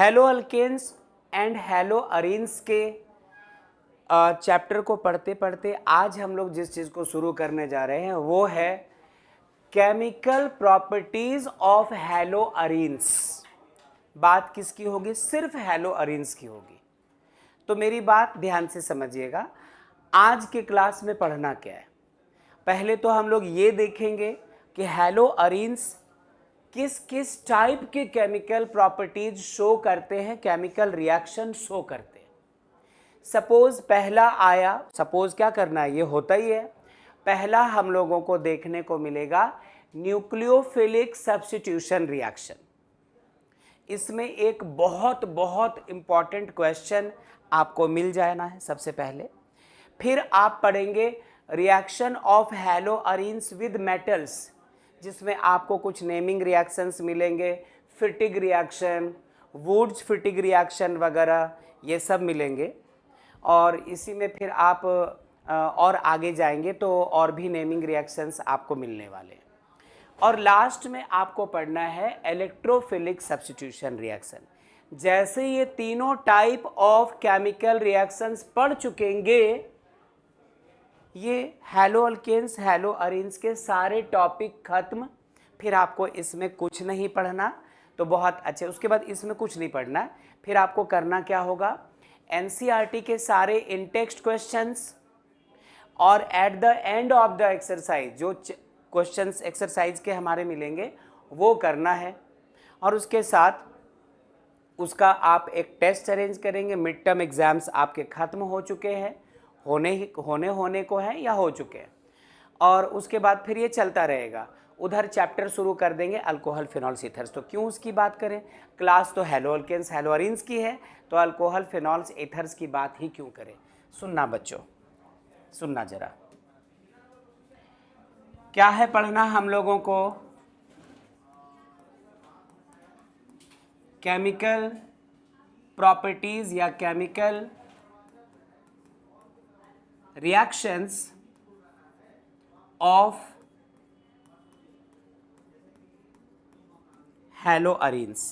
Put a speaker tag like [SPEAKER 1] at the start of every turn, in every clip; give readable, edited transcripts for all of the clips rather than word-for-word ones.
[SPEAKER 1] Hello alkanes and halo arenes के chapter को पढ़ते पढ़ते आज हम लोग जिस चीज़ को शुरू करने जा रहे हैं वो है chemical properties of hello arenes. बात किसकी होगी? सिर्फ हेलो अरीन्स की होगी। तो मेरी बात ध्यान से समझिएगा। आज के क्लास में पढ़ना क्या है, पहले तो हम लोग ये देखेंगे कि हेलो अरीन्स किस किस टाइप के केमिकल प्रॉपर्टीज शो करते हैं, केमिकल रिएक्शन शो करते हैं। सपोज पहला आया, सपोज क्या करना है, ये होता ही है। पहला हम लोगों को देखने को मिलेगा न्यूक्लियोफिलिक सब्स्टिट्यूशन रिएक्शन। इसमें एक बहुत बहुत इंपॉर्टेंट क्वेश्चन आपको मिल जाना है सबसे पहले। फिर आप पढ़ेंगे reaction of hello arenes with metals, जिसमें आपको कुछ नेमिंग रिएक्शंस मिलेंगे, फिटिग रिएक्शन, वुड्स फिटिग रिएक्शन वगैरह ये सब मिलेंगे। और इसी में फिर आप और आगे जाएंगे तो और भी नेमिंग रिएक्शंस आपको मिलने वाले हैं। और लास्ट में आपको पढ़ना है इलेक्ट्रोफिलिक सब्स्टिट्यूशन रिएक्शन। जैसे ये तीनों टाइप ऑफ केमिकल रिएक्शंस पढ़ चुकेंगे, ये हेलो अल्केन्स हेलो अरीन्स के सारे टॉपिक खत्म। फिर आपको इसमें कुछ नहीं पढ़ना, तो बहुत अच्छे। उसके बाद इसमें कुछ नहीं पढ़ना। फिर आपको करना क्या होगा, एनसीईआरटी के सारे इन टेक्स्ट क्वेश्चंस और at the end of the exercise जो क्वेश्चंस एक्सरसाइज के हमारे मिलेंगे वो करना है। और उसके साथ उसका आप एक टेस्ट अरेंज करेंगे। मिड टर्म एग्जाम्स आपके ख़त्म हो चुके हैं, होने को हैं या हो चुके हैं। और उसके बाद फिर ये चलता रहेगा। उधर चैप्टर शुरू कर देंगे अल्कोहल फिनॉल्स ईथर्स। तो क्यों उसकी बात करें, क्लास तो हेलो अल्केन्स हेलो अरीन्स की है, तो अल्कोहल फिनॉल्स ईथर्स की बात ही क्यों करें। सुनना बच्चों, सुनना जरा, क्या है पढ़ना हम लोगों को, केमिकल प्रॉपर्टीज या chemical reactions of hello arenes.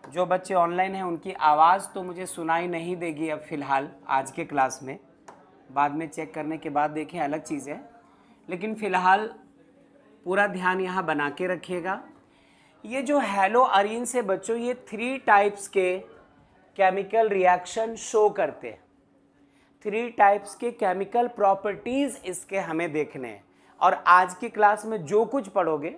[SPEAKER 1] जो बच्चे ऑनलाइन हैं उनकी आवाज़ तो मुझे सुनाई नहीं देगी अब फ़िलहाल आज के क्लास में, बाद में चेक करने के बाद देखें अलग चीज़ है। लेकिन फ़िलहाल पूरा ध्यान यहाँ बना के रखिएगा। ये जो हेलो अरीन्स है बच्चों, ये 3 टाइप्स के केमिकल रिएक्शन शो करते हैं। 3 टाइप्स के केमिकल प्रॉपर्टीज़ इसके हमें देखने हैं। और आज की क्लास में जो कुछ पढ़ोगे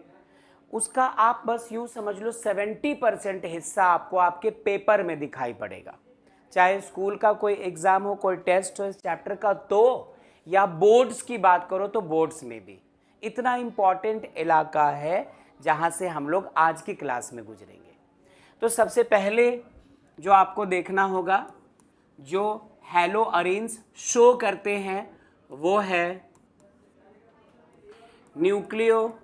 [SPEAKER 1] उसका आप बस यूँ समझ लो 70% हिस्सा आपको आपके पेपर में दिखाई पड़ेगा। चाहे स्कूल का कोई एग्ज़ाम हो, कोई टेस्ट हो इस चैप्टर का, तो या बोर्ड्स की बात करो तो बोर्ड्स में भी इतना इम्पॉर्टेंट इलाका है जहाँ से हम लोग आज की क्लास में गुजरेंगे। तो सबसे पहले जो आपको देखना होगा, जो हेलो अरीन्स शो करते हैं वो है न्यूक्लियोफिलिक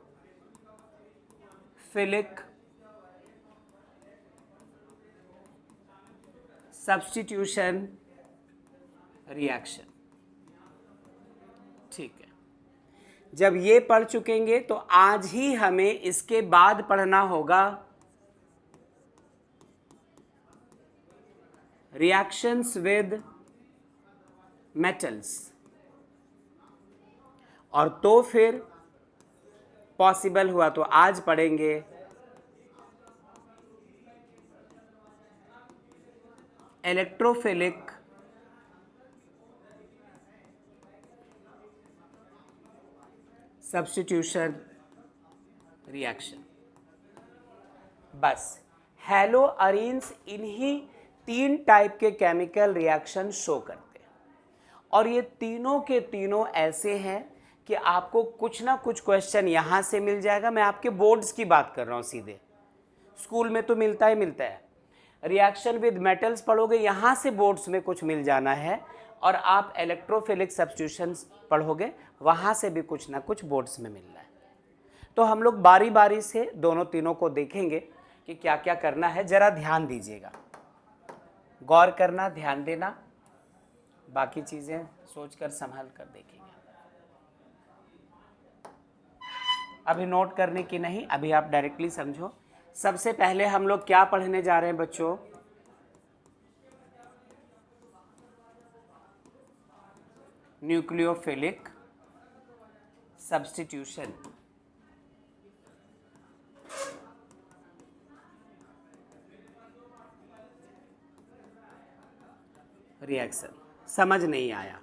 [SPEAKER 1] सब्स्टिट्यूशन रिएक्शन। ठीक है, जब ये पढ़ चुकेंगे तो आज ही हमें इसके बाद पढ़ना होगा रिएक्शंस विद मेटल्स। और तो फिर पॉसिबल हुआ तो आज पढ़ेंगे इलेक्ट्रोफिलिक सब्स्टिट्यूशन रिएक्शन। बस हेलो अरीन्स इन्हीं 3 टाइप के केमिकल रिएक्शन शो करते हैं। और ये तीनों के तीनों ऐसे हैं कि आपको कुछ ना कुछ क्वेश्चन यहाँ से मिल जाएगा। मैं आपके बोर्ड्स की बात कर रहा हूँ, सीधे स्कूल में तो मिलता ही मिलता है। रिएक्शन विद मेटल्स पढ़ोगे, यहाँ से बोर्ड्स में कुछ मिल जाना है। और आप इलेक्ट्रोफिलिक सब्स्टिट्यूशन पढ़ोगे, वहाँ से भी कुछ ना कुछ बोर्ड्स में मिलना है। तो हम लोग बारी बारी से दोनों तीनों को देखेंगे कि क्या क्या करना है। ज़रा ध्यान दीजिएगा, गौर करना, ध्यान देना, बाकी चीज़ें सोचकर संभाल कर देखेंगे। अभी नोट करने की नहीं, अभी आप डायरेक्टली समझो सबसे पहले हम लोग क्या पढ़ने जा रहे हैं बच्चों? Nucleophilic substitution. रिएक्शन समझ नहीं आया,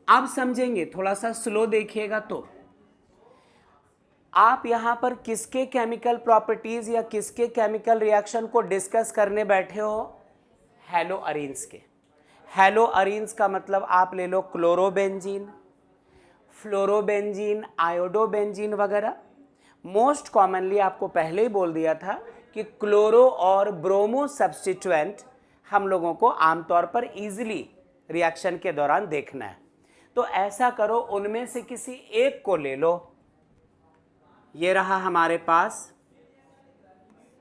[SPEAKER 1] अब समझेंगे, थोड़ा सा स्लो देखिएगा। तो आप यहां पर किसके केमिकल प्रॉपर्टीज या किसके केमिकल रिएक्शन को डिस्कस करने बैठे हो? हैलो अरीन्स के। हैलो अरीन्स का मतलब आप ले लो क्लोरोबेंजीन, फ्लोरोबेंजीन, आयोडोबेंजीन वगैरह। मोस्ट कॉमनली आपको पहले ही बोल दिया था कि क्लोरो और ब्रोमो सब्स्टिट्यूएंट हम लोगों को आमतौर पर इजीली रिएक्शन के दौरान देखना है। तो ऐसा करो, उनमें से किसी एक को ले लो। ये रहा हमारे पास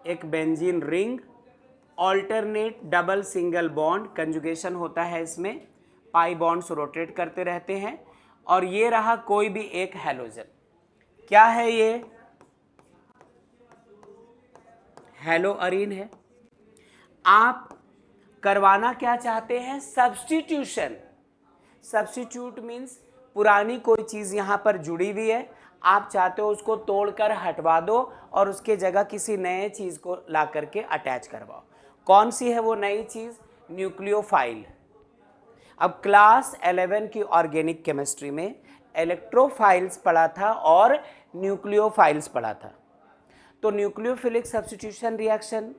[SPEAKER 1] एक benzene ring, alternate double single bond conjugation होता है इसमें, पाई बॉन्ड्स रोटेट करते रहते हैं। और ये रहा कोई भी एक हैलोजन। क्या है ये? हैलो अरीन है। आप करवाना क्या चाहते हैं? सब्स्टिट्यूशन। सब्स्टिट्यूट मीन्स पुरानी कोई चीज यहां पर जुड़ी हुई है, आप चाहते हो उसको तोड़कर हटवा दो और उसके जगह किसी नए चीज को ला करके अटैच करवाओ। कौन सी है वो नई चीज? न्यूक्लियोफाइल। अब क्लास 11 की ऑर्गेनिक केमिस्ट्री में इलेक्ट्रोफाइल्स पढ़ा था और न्यूक्लियोफाइल्स पढ़ा था। तो न्यूक्लियोफिलिक सब्स्टिट्यूशन रिएक्शन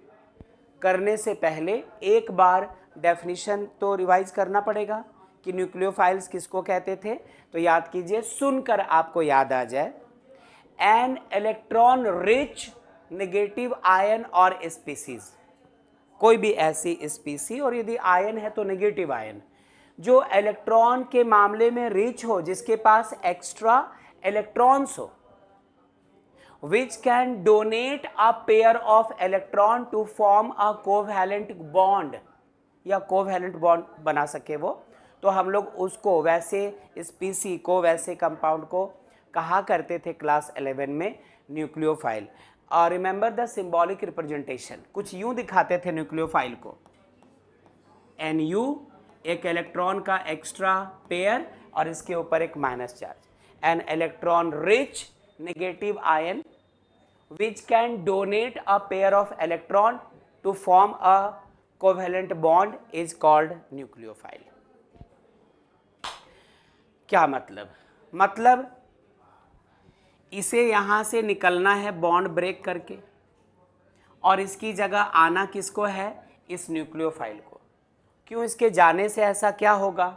[SPEAKER 1] करने से पहले एक बार डेफिनेशन तो रिवाइज करना पड़ेगा कि न्यूक्लियोफाइल्स किसको कहते थे। तो याद कीजिए, सुनकर आपको याद आ जाए, an electron rich negative ion और स्पीसीज, कोई भी ऐसी स्पीसी, और यदि आयन है तो नेगेटिव आयन, जो इलेक्ट्रॉन के मामले में रिच हो, जिसके पास एक्स्ट्रा इलेक्ट्रॉन्स हो, which can donate a pair of electron to form a covalent bond, या कोवैलेंट बॉन्ड बना सके वो, तो हम लोग उसको, वैसे स्पीसी को, वैसे कंपाउंड को कहा करते थे क्लास 11 में न्यूक्लियोफाइल। और रिमेंबर द सिंबॉलिक रिप्रेजेंटेशन, कुछ यूं दिखाते थे न्यूक्लियोफाइल को, NU, एक इलेक्ट्रॉन का एक्स्ट्रा पेयर और इसके ऊपर एक minus charge, an electron rich negative ion which can donate a pair of electron to form a covalent bond is called nucleophile। क्या मतलब इसे यहां से निकलना है बॉन्ड ब्रेक करके, और इसकी जगह आना किसको है? इस न्यूक्लियोफाइल को। क्यों? इसके जाने से ऐसा क्या होगा?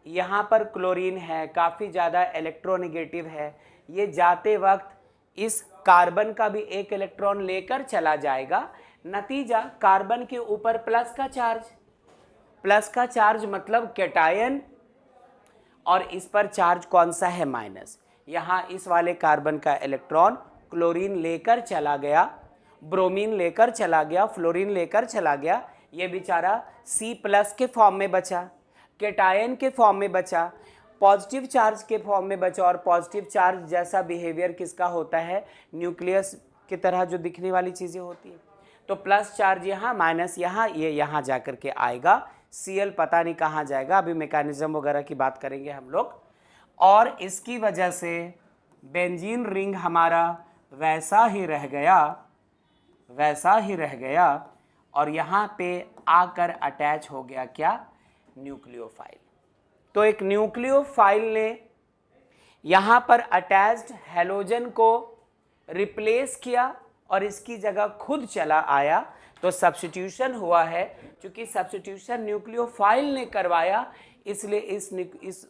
[SPEAKER 1] यहां पर क्लोरीन है, काफी ज्यादा इलेक्ट्रोनेगेटिव है, ये जाते वक्त इस कार्बन का भी एक इलेक्ट्रॉन लेकर चला जाएगा। नतीजा, कार्बन के ऊपर प्लस का चार्ज, प्लस का चार्ज मतलब कैटायन, और इस पर चार्ज कौन सा है? माइनस। यहां इस वाले कार्बन का इलेक्ट्रॉन क्लोरीन लेकर चला गया, ब्रोमीन लेकर चला गया, फ्लोरीन लेकर चला गया, ये बेचारा C+ के फॉर्म में बचा, कैटायन के फॉर्म में बचा, पॉजिटिव चार्ज के फॉर्म में बचा। और पॉजिटिव चार्ज जैसा बिहेवियर किसका होता है? न्यूक्लियस की तरह जो दिखने वाली चीज़ें होती हैं। तो प्लस चार्ज यहाँ, माइनस यहाँ, ये यहाँ जा कर के आएगा, Cl पता नहीं कहाँ जाएगा, अभी मैकेनिज्म वगैरह की बात करेंगे हम लोग। और इसकी वजह से बेंजीन रिंग हमारा वैसा ही रह गया, वैसा ही रह गया, और यहाँ पे आकर अटैच हो गया क्या? न्यूक्लियोफाइल। तो एक न्यूक्लियोफाइल ने यहां पर अटैच्ड हैलोजन को रिप्लेस किया और इसकी जगह खुद चला आया, तो सब्स्टिट्यूशन हुआ है। क्योंकि सब्स्टिट्यूशन न्यूक्लियोफाइल ने करवाया, इसलिए इस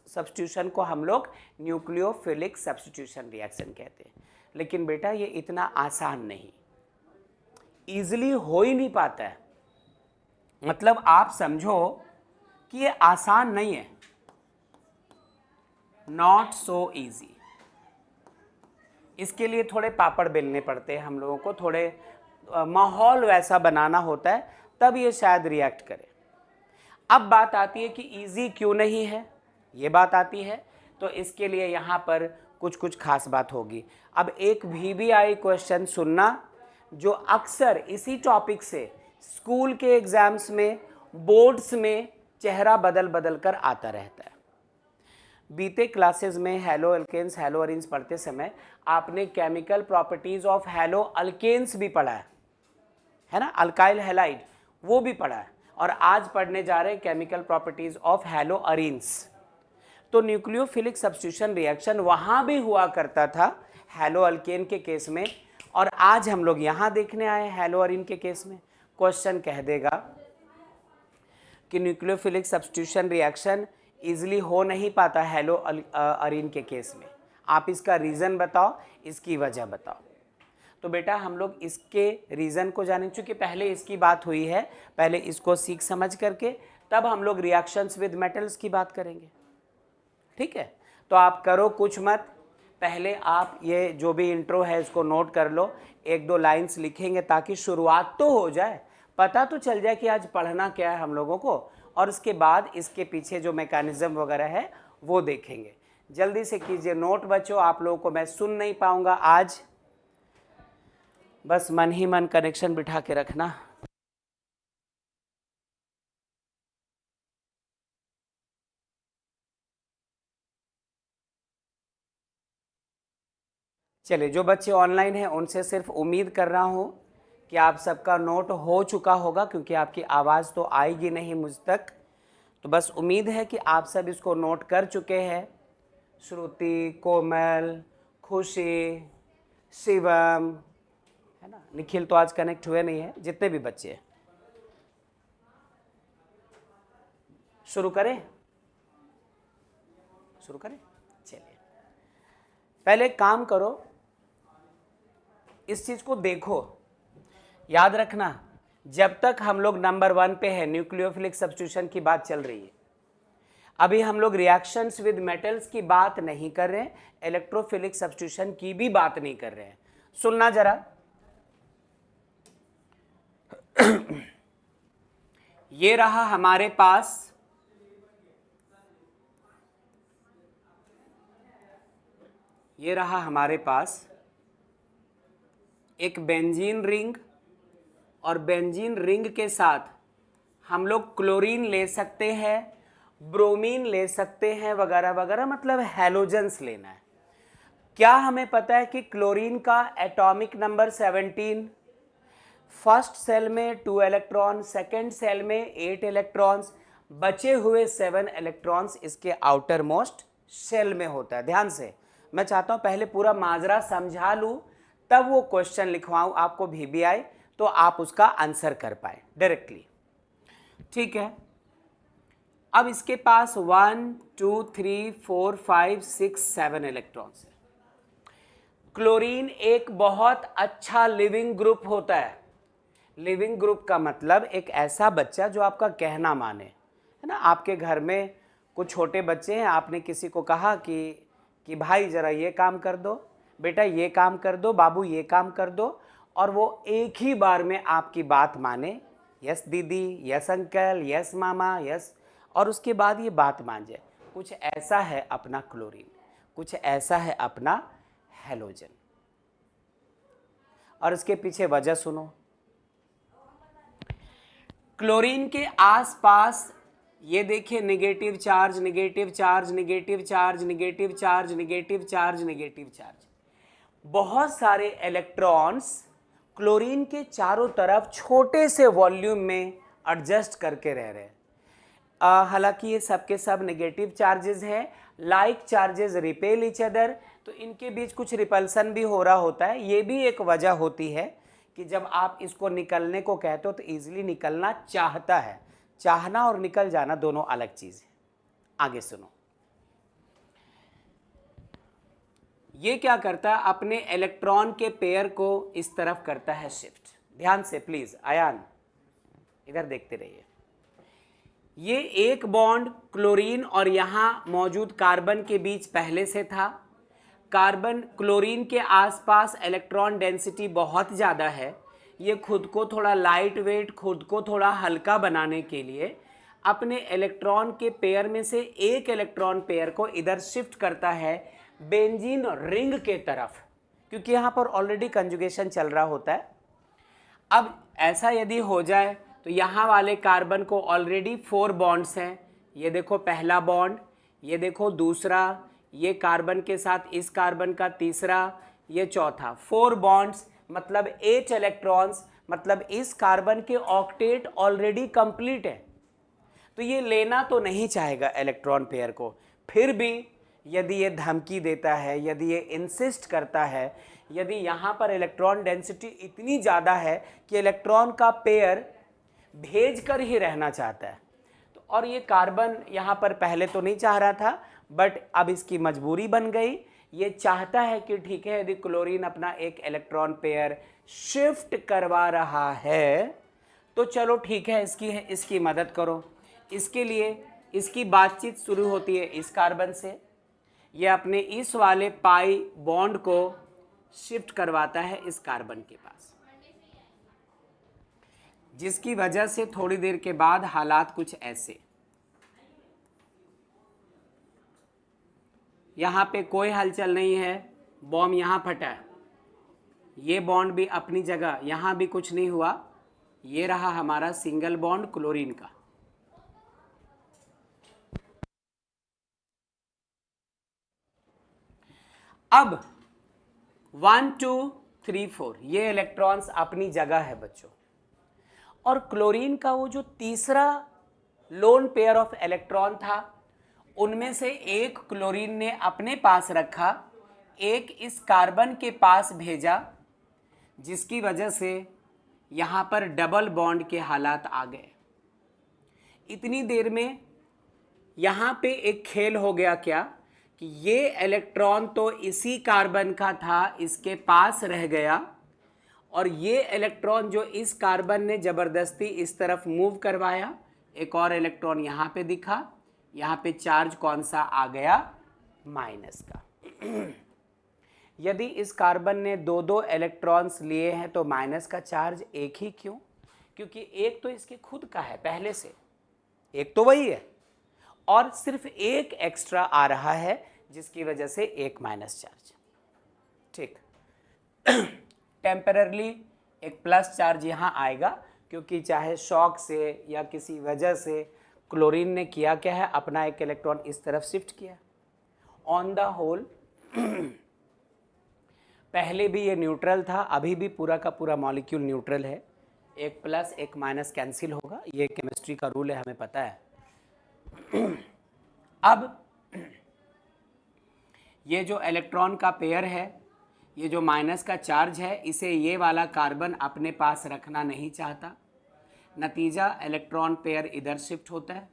[SPEAKER 1] सब्स्टिट्यूशन को हम लोग न्यूक्लियोफिलिक सब्स्टिट्यूशन रिएक्शन कहते हैं। लेकिन बेटा ये इतना आसान नहीं, ईजिली हो ही नहीं पाता है। मतलब आप समझो कि ये आसान नहीं है, नॉट सो ईजी। इसके लिए थोड़े पापड़ बेलने पड़ते हैं हम लोगों को, थोड़े माहौल वैसा बनाना होता है, तब ये शायद रिएक्ट करे। अब बात आती है कि ईजी क्यों नहीं है, ये बात आती है। तो इसके लिए यहाँ पर कुछ खास बात होगी। अब एक VBI क्वेश्चन सुनना, जो अक्सर इसी टॉपिक से स्कूल के एग्जाम्स में, बोर्ड्स में चेहरा बदल बदल कर आता रहता है। बीते क्लासेस में हैलो अल्केन्स, हैलो अरीन्स पढ़ते समय आपने chemical properties of halo alkanes भी पढ़ा है ना, अल्काइल हैलाइड वो भी पढ़ा है, और आज पढ़ने जा रहे हैं chemical properties of hello arenes. तो न्यूक्लियोफिलिक सब्स्टिट्यूशन रिएक्शन वहां भी हुआ करता था हैलो अल्केन के केस में, और आज हम लोग यहां देखने आए हैलो अरीन के केस में। क्वेश्चन कह देगा कि न्यूक्लियोफिलिक सब्स्टिट्यूशन रिएक्शन इजीली हो नहीं पाता हैलो अरीन के केस में, आप इसका रीज़न बताओ, इसकी वजह बताओ। तो बेटा हम लोग इसके रीज़न को जाने, चूँकि पहले इसकी बात हुई है, पहले इसको सीख समझ करके तब हम लोग रिएक्शंस विद मेटल्स की बात करेंगे, ठीक है। तो आप करो कुछ मत, पहले आप ये जो भी इंट्रो है इसको नोट कर लो, एक दो लाइंस लिखेंगे ताकि शुरुआत तो हो जाए, पता तो चल जाए कि आज पढ़ना क्या है हम लोगों को, और उसके बाद इसके पीछे जो मैकेनिज्म वगैरह है वो देखेंगे। जल्दी से कीजिए नोट बच्चों, आप लोगों को मैं सुन नहीं पाऊंगा आज, बस मन ही मन कनेक्शन बिठा के रखना। चलिए, जो बच्चे ऑनलाइन हैं उनसे सिर्फ उम्मीद कर रहा हूँ कि आप सबका नोट हो चुका होगा, क्योंकि आपकी आवाज़ तो आएगी नहीं मुझ तक, तो बस उम्मीद है कि आप सब इसको नोट कर चुके हैं। श्रुति, कोमल, खुशी, शिवम, है ना, निखिल तो आज कनेक्ट हुए नहीं है, जितने भी बच्चे हैं। शुरू करें? चलिए, पहले काम करो, इस चीज को देखो, याद रखना जब तक हम लोग नंबर 1 पे है, न्यूक्लियोफिलिक सब्स्टिट्यूशन की बात चल रही है, अभी हम लोग रिएक्शंस विद मेटल्स की बात नहीं कर रहे हैं, इलेक्ट्रोफिलिक सब्स्टिट्यूशन की भी बात नहीं कर रहे हैं। सुनना जरा, ये रहा हमारे पास एक बेंजीन रिंग, और बेंजीन रिंग के साथ हम लोग क्लोरीन ले सकते हैं, ब्रोमीन ले सकते हैं, वगैरह वगैरह, मतलब हैलोजेंस लेना है। क्या हमें पता है कि क्लोरीन का एटॉमिक नंबर 17, फर्स्ट सेल में 2 इलेक्ट्रॉन, सेकेंड सेल में 8 इलेक्ट्रॉन्स, बचे हुए 7 इलेक्ट्रॉन्स इसके आउटर मोस्ट शेल में होता है। ध्यान से, मैं चाहता हूं पहले पूरा माजरा समझा लूं, तब वो क्वेश्चन लिखवाऊं आपको VBI, तो आप उसका आंसर कर पाए डायरेक्टली, ठीक है। अब इसके पास 1 2 3 4 5 6 7 इलेक्ट्रॉन्स है। क्लोरीन एक बहुत अच्छा लिविंग ग्रुप होता है। लिविंग ग्रुप का मतलब एक ऐसा बच्चा जो आपका कहना माने, है ना। आपके घर में कुछ छोटे बच्चे हैं, आपने किसी को कहा कि भाई ज़रा ये काम कर दो, बेटा ये काम कर दो, बाबू ये काम कर दो, और वो एक ही बार में आपकी बात माने, यस दीदी, यस अंकल, यस मामा, यस, और उसके बाद ये बात मान जाए। कुछ ऐसा है अपना क्लोरीन, कुछ ऐसा है अपना हैलोजन, और इसके पीछे वजह सुनो। क्लोरीन के आसपास ये देखिए negative charge, negative charge, negative charge, negative charge, negative charge, negative charge, बहुत सारे इलेक्ट्रॉन्स क्लोरीन के चारों तरफ छोटे से वॉल्यूम में एडजस्ट करके रह रहे हैं। हालांकि ये सब के सब नेगेटिव चार्जेस हैं, like charges repel each other, तो इनके बीच कुछ रिपल्सन भी हो रहा होता है। ये भी एक वजह होती है कि जब आप इसको निकलने को कहते हो तो ईजिली निकलना चाहता है। चाहना और निकल जाना दोनों अलग चीज है। आगे सुनो, ये क्या करता है, अपने इलेक्ट्रॉन के पेयर को इस तरफ करता है शिफ्ट। ध्यान से प्लीज, आयान इधर देखते रहिए। ये एक बॉन्ड क्लोरीन और यहां मौजूद कार्बन के बीच पहले से था। कार्बन क्लोरीन के आसपास इलेक्ट्रॉन डेंसिटी बहुत ज़्यादा है। ये खुद को थोड़ा लाइट वेट, खुद को थोड़ा हल्का बनाने के लिए अपने इलेक्ट्रॉन के पेयर में से एक इलेक्ट्रॉन पेयर को इधर शिफ्ट करता है बेंजीन रिंग के तरफ, क्योंकि यहाँ पर ऑलरेडी कंजुगेशन चल रहा होता है। अब ऐसा यदि हो जाए तो यहाँ वाले कार्बन को ऑलरेडी 4 बॉन्ड्स हैं, ये देखो पहला बॉन्ड, ये देखो दूसरा, ये कार्बन के साथ इस कार्बन का तीसरा, ये चौथा, 4 बॉन्ड्स मतलब 8 इलेक्ट्रॉन्स, मतलब इस कार्बन के ऑक्टेट ऑलरेडी कंप्लीट है। तो ये लेना तो नहीं चाहेगा इलेक्ट्रॉन पेयर को, फिर भी यदि ये धमकी देता है, यदि ये इंसिस्ट करता है, यदि यहाँ पर इलेक्ट्रॉन डेंसिटी इतनी ज़्यादा है कि इलेक्ट्रॉन का पेयर भेज कर ही रहना चाहता है, तो और ये कार्बन यहाँ पर पहले तो नहीं चाह रहा था, बट अब इसकी मजबूरी बन गई, ये चाहता है कि ठीक है यदि क्लोरीन अपना एक इलेक्ट्रॉन पेयर शिफ्ट करवा रहा है तो चलो ठीक है, इसकी मदद करो। इसके लिए इसकी बातचीत शुरू होती है इस कार्बन से, ये अपने इस वाले पाई बॉन्ड को शिफ्ट करवाता है इस कार्बन के पास, जिसकी वजह से थोड़ी देर के बाद हालात कुछ ऐसे, यहाँ पे कोई हलचल नहीं है, बॉम्ब यहाँ फटा है, ये बॉन्ड भी अपनी जगह, यहाँ भी कुछ नहीं हुआ, ये रहा हमारा सिंगल बॉन्ड क्लोरीन का। अब 1 2 3 4 ये इलेक्ट्रॉन्स अपनी जगह है बच्चों, और क्लोरीन का वो जो तीसरा लोन पेयर ऑफ इलेक्ट्रॉन था, उनमें से एक क्लोरीन ने अपने पास रखा, एक इस कार्बन के पास भेजा, जिसकी वजह से यहाँ पर डबल बॉन्ड के हालात आ गए। इतनी देर में यहाँ पे एक खेल हो गया क्या कि ये इलेक्ट्रॉन तो इसी कार्बन का था, इसके पास रह गया, और ये इलेक्ट्रॉन जो इस कार्बन ने ज़बरदस्ती इस तरफ मूव करवाया, एक और इलेक्ट्रॉन यहाँ पे दिखा, यहाँ पे चार्ज कौन सा आ गया, माइनस का। यदि इस कार्बन ने 2-2 इलेक्ट्रॉन्स लिए हैं तो माइनस का चार्ज एक ही क्यों? क्योंकि एक तो इसके खुद का है पहले से, एक तो वही है, और सिर्फ एक एक्स्ट्रा आ रहा है, जिसकी वजह से एक माइनस चार्ज। ठीक, टेम्पररली एक प्लस चार्ज यहाँ आएगा, क्योंकि चाहे शॉक से या किसी वजह से क्लोरीन ने किया क्या है, अपना एक इलेक्ट्रॉन इस तरफ शिफ्ट किया। ऑन द होल पहले भी ये न्यूट्रल था, अभी भी पूरा का पूरा मॉलिक्यूल न्यूट्रल है, एक प्लस एक माइनस कैंसिल होगा, ये केमिस्ट्री का रूल है, हमें पता है। अब ये जो इलेक्ट्रॉन का पेयर है, ये जो माइनस का चार्ज है, इसे ये वाला कार्बन अपने पास रखना नहीं चाहता, नतीजा इलेक्ट्रॉन पेयर इधर शिफ्ट होता है।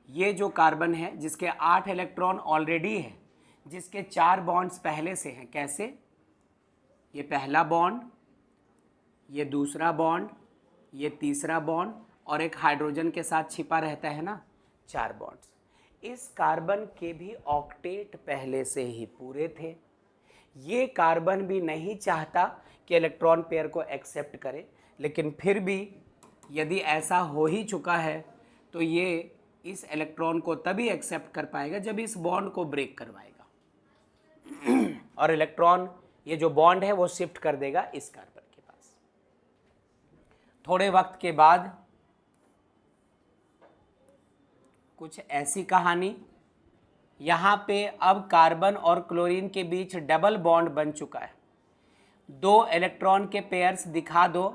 [SPEAKER 1] ये जो कार्बन है जिसके 8 इलेक्ट्रॉन ऑलरेडी है, जिसके 4 बॉन्ड्स पहले से हैं, कैसे, ये पहला बॉन्ड, ये दूसरा बॉन्ड, ये तीसरा बॉन्ड, और एक हाइड्रोजन के साथ छिपा रहता है ना, 4 बॉन्ड्स। इस कार्बन के भी ऑक्टेट पहले से ही पूरे थे, ये कार्बन भी नहीं चाहता कि इलेक्ट्रॉन पेयर को एक्सेप्ट करे, लेकिन फिर भी यदि ऐसा हो ही चुका है तो ये इस इलेक्ट्रॉन को तभी एक्सेप्ट कर पाएगा जब इस बॉन्ड को ब्रेक करवाएगा, और इलेक्ट्रॉन ये जो बॉन्ड है वो शिफ्ट कर देगा इस कार्बन के पास। थोड़े वक्त के बाद कुछ ऐसी कहानी, यहाँ पे अब कार्बन और क्लोरीन के बीच डबल बॉन्ड बन चुका है। 2 इलेक्ट्रॉन के पेयर्स दिखा दो,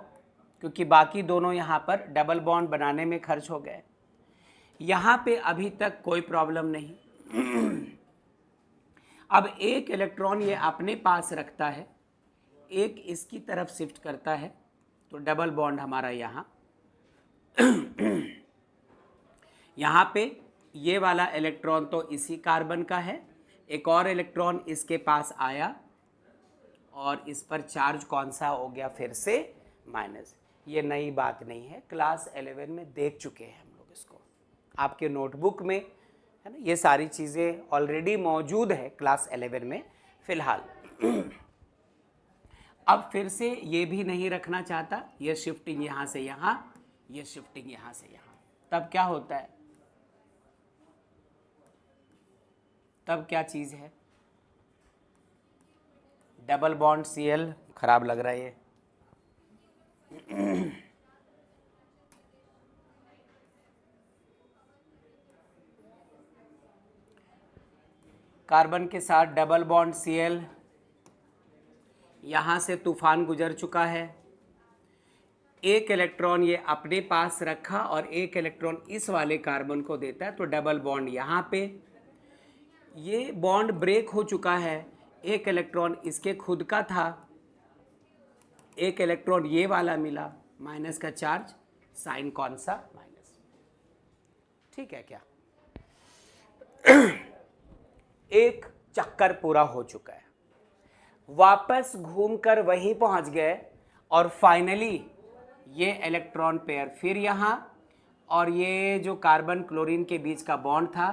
[SPEAKER 1] क्योंकि बाकी दोनों यहाँ पर डबल बॉन्ड बनाने में खर्च हो गए। यहाँ पे अभी तक कोई प्रॉब्लम नहीं। अब एक इलेक्ट्रॉन ये अपने पास रखता है, एक इसकी तरफ शिफ्ट करता है, तो डबल बॉन्ड हमारा यहाँ पे ये वाला इलेक्ट्रॉन तो इसी कार्बन का है, एक और इलेक्ट्रॉन इसके पास आया, और इस पर चार्ज कौन सा हो गया, फिर से माइनस। ये नई बात नहीं है, क्लास 11 में देख चुके हैं हम लोग इसको, आपके नोटबुक में है ना, ये सारी चीज़ें ऑलरेडी मौजूद है क्लास 11 में फ़िलहाल। अब फिर से ये भी नहीं रखना चाहता, ये शिफ्टिंग यहाँ से यहाँ, ये शिफ्टिंग यहाँ से यहाँ, तब क्या होता है, तब क्या चीज़ है, डबल बॉन्ड Cl खराब लग रहा है ये। कार्बन के साथ डबल बॉन्ड Cl, यहाँ से तूफान गुजर चुका है। एक इलेक्ट्रॉन ये अपने पास रखा और एक इलेक्ट्रॉन इस वाले कार्बन को देता है, तो डबल बॉन्ड यहाँ पे, ये बॉन्ड ब्रेक हो चुका है। एक इलेक्ट्रॉन इसके खुद का था, एक इलेक्ट्रॉन ये वाला मिला, माइनस का चार्ज, साइन कौन सा, माइनस। ठीक है क्या? एक चक्कर पूरा हो चुका है, वापस घूमकर वहीं पहुंच गए और फाइनली ये इलेक्ट्रॉन पेयर फिर यहाँ, और ये जो कार्बन क्लोरीन के बीच का बॉन्ड था,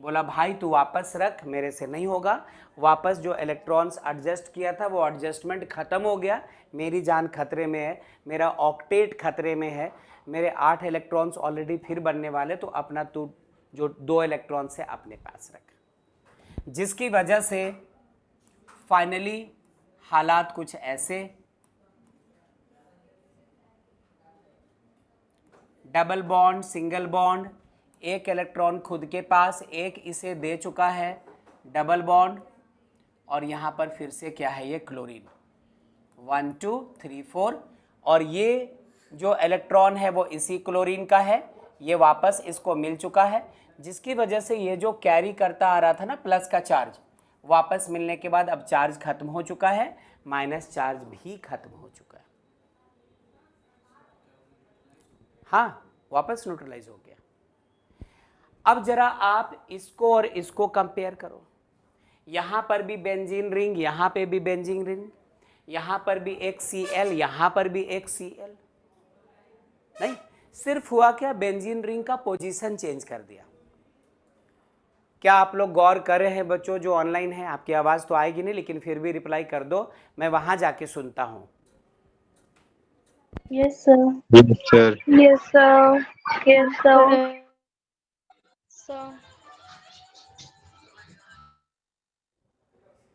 [SPEAKER 1] बोला भाई तू वापस रख, मेरे से नहीं होगा। वापस जो इलेक्ट्रॉन्स एडजस्ट किया था वो एडजस्टमेंट ख़त्म हो गया, मेरी जान खतरे में है, मेरा ऑक्टेट खतरे में है, मेरे 8 इलेक्ट्रॉन्स ऑलरेडी फिर बनने वाले, तो अपना तू जो 2 इलेक्ट्रॉन्स है अपने पास रख। जिसकी वजह से फाइनली हालात कुछ ऐसे, डबल बॉन्ड, सिंगल बॉन्ड, एक इलेक्ट्रॉन खुद के पास, एक इसे दे चुका है, डबल बॉन्ड, और यहाँ पर फिर से क्या है, ये क्लोरीन, 1 2 3 4, और ये जो इलेक्ट्रॉन है वो इसी क्लोरीन का है, ये वापस इसको मिल चुका है, जिसकी वजह से ये जो कैरी करता आ रहा था ना प्लस का चार्ज, वापस मिलने के बाद अब चार्ज खत्म हो चुका है, माइनस चार्ज भी खत्म हो चुका है। हाँ, वापस न्यूट्रलाइज हो गया। अब जरा आप इसको और इसको कंपेयर करो, यहाँ पर भी बेंजीन रिंग, यहाँ पे भी बेंजीन रिंग, यहाँ पर भी एक Cl, यहाँ पर भी एक Cl, नहीं, सिर्फ हुआ क्या, बेंजीन रिंग का पोजीशन चेंज कर दिया। क्या आप लोग गौर कर रहे हैं बच्चों जो ऑनलाइन है? आपकी आवाज़ तो आएगी नहीं, लेकिन फिर भी रिप्लाई कर दो, मैं वहाँ जाके सुनता हूँ।
[SPEAKER 2] Yes, sir.
[SPEAKER 3] Yes, sir.
[SPEAKER 2] Yes, sir. Yes, sir. Sir.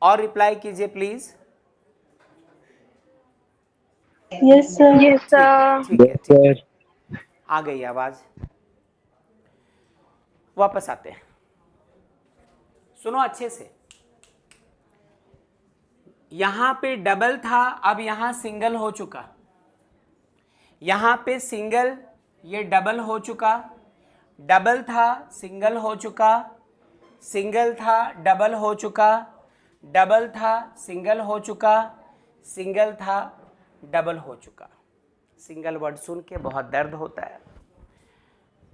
[SPEAKER 1] और रिप्लाई कीजिए please.
[SPEAKER 2] Yes, sir. Yes, sir.
[SPEAKER 1] ठीक है,
[SPEAKER 3] Yes,
[SPEAKER 1] ठीक है,
[SPEAKER 3] sir.
[SPEAKER 1] आ गई आवाज। वापस आते हैं, सुनो अच्छे से। यहां पे डबल था, अब यहां सिंगल हो चुका, यहां पे सिंगल, ये डबल हो चुका, डबल था सिंगल हो चुका, सिंगल था डबल हो चुका, डबल था सिंगल हो चुका, सिंगल था डबल हो चुका। सिंगल वर्ड सुन के बहुत दर्द होता है,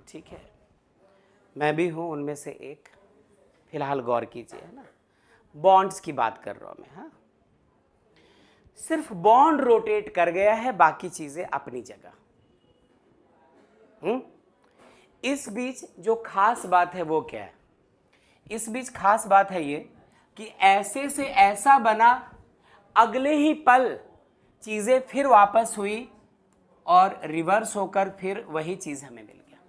[SPEAKER 1] ठीक है, मैं भी हूं उनमें से एक। फिलहाल गौर कीजिए, है ना, बॉन्ड्स की बात कर रहा हूं मैं। हाँ, सिर्फ बॉन्ड रोटेट कर गया है, बाकी चीजें अपनी जगह। इस बीच जो खास बात है वो क्या है? इस बीच खास बात है ये कि ऐसे से ऐसा बना, अगले ही पल चीजें फिर वापस हुई और रिवर्स होकर फिर वही चीज हमें मिल गया।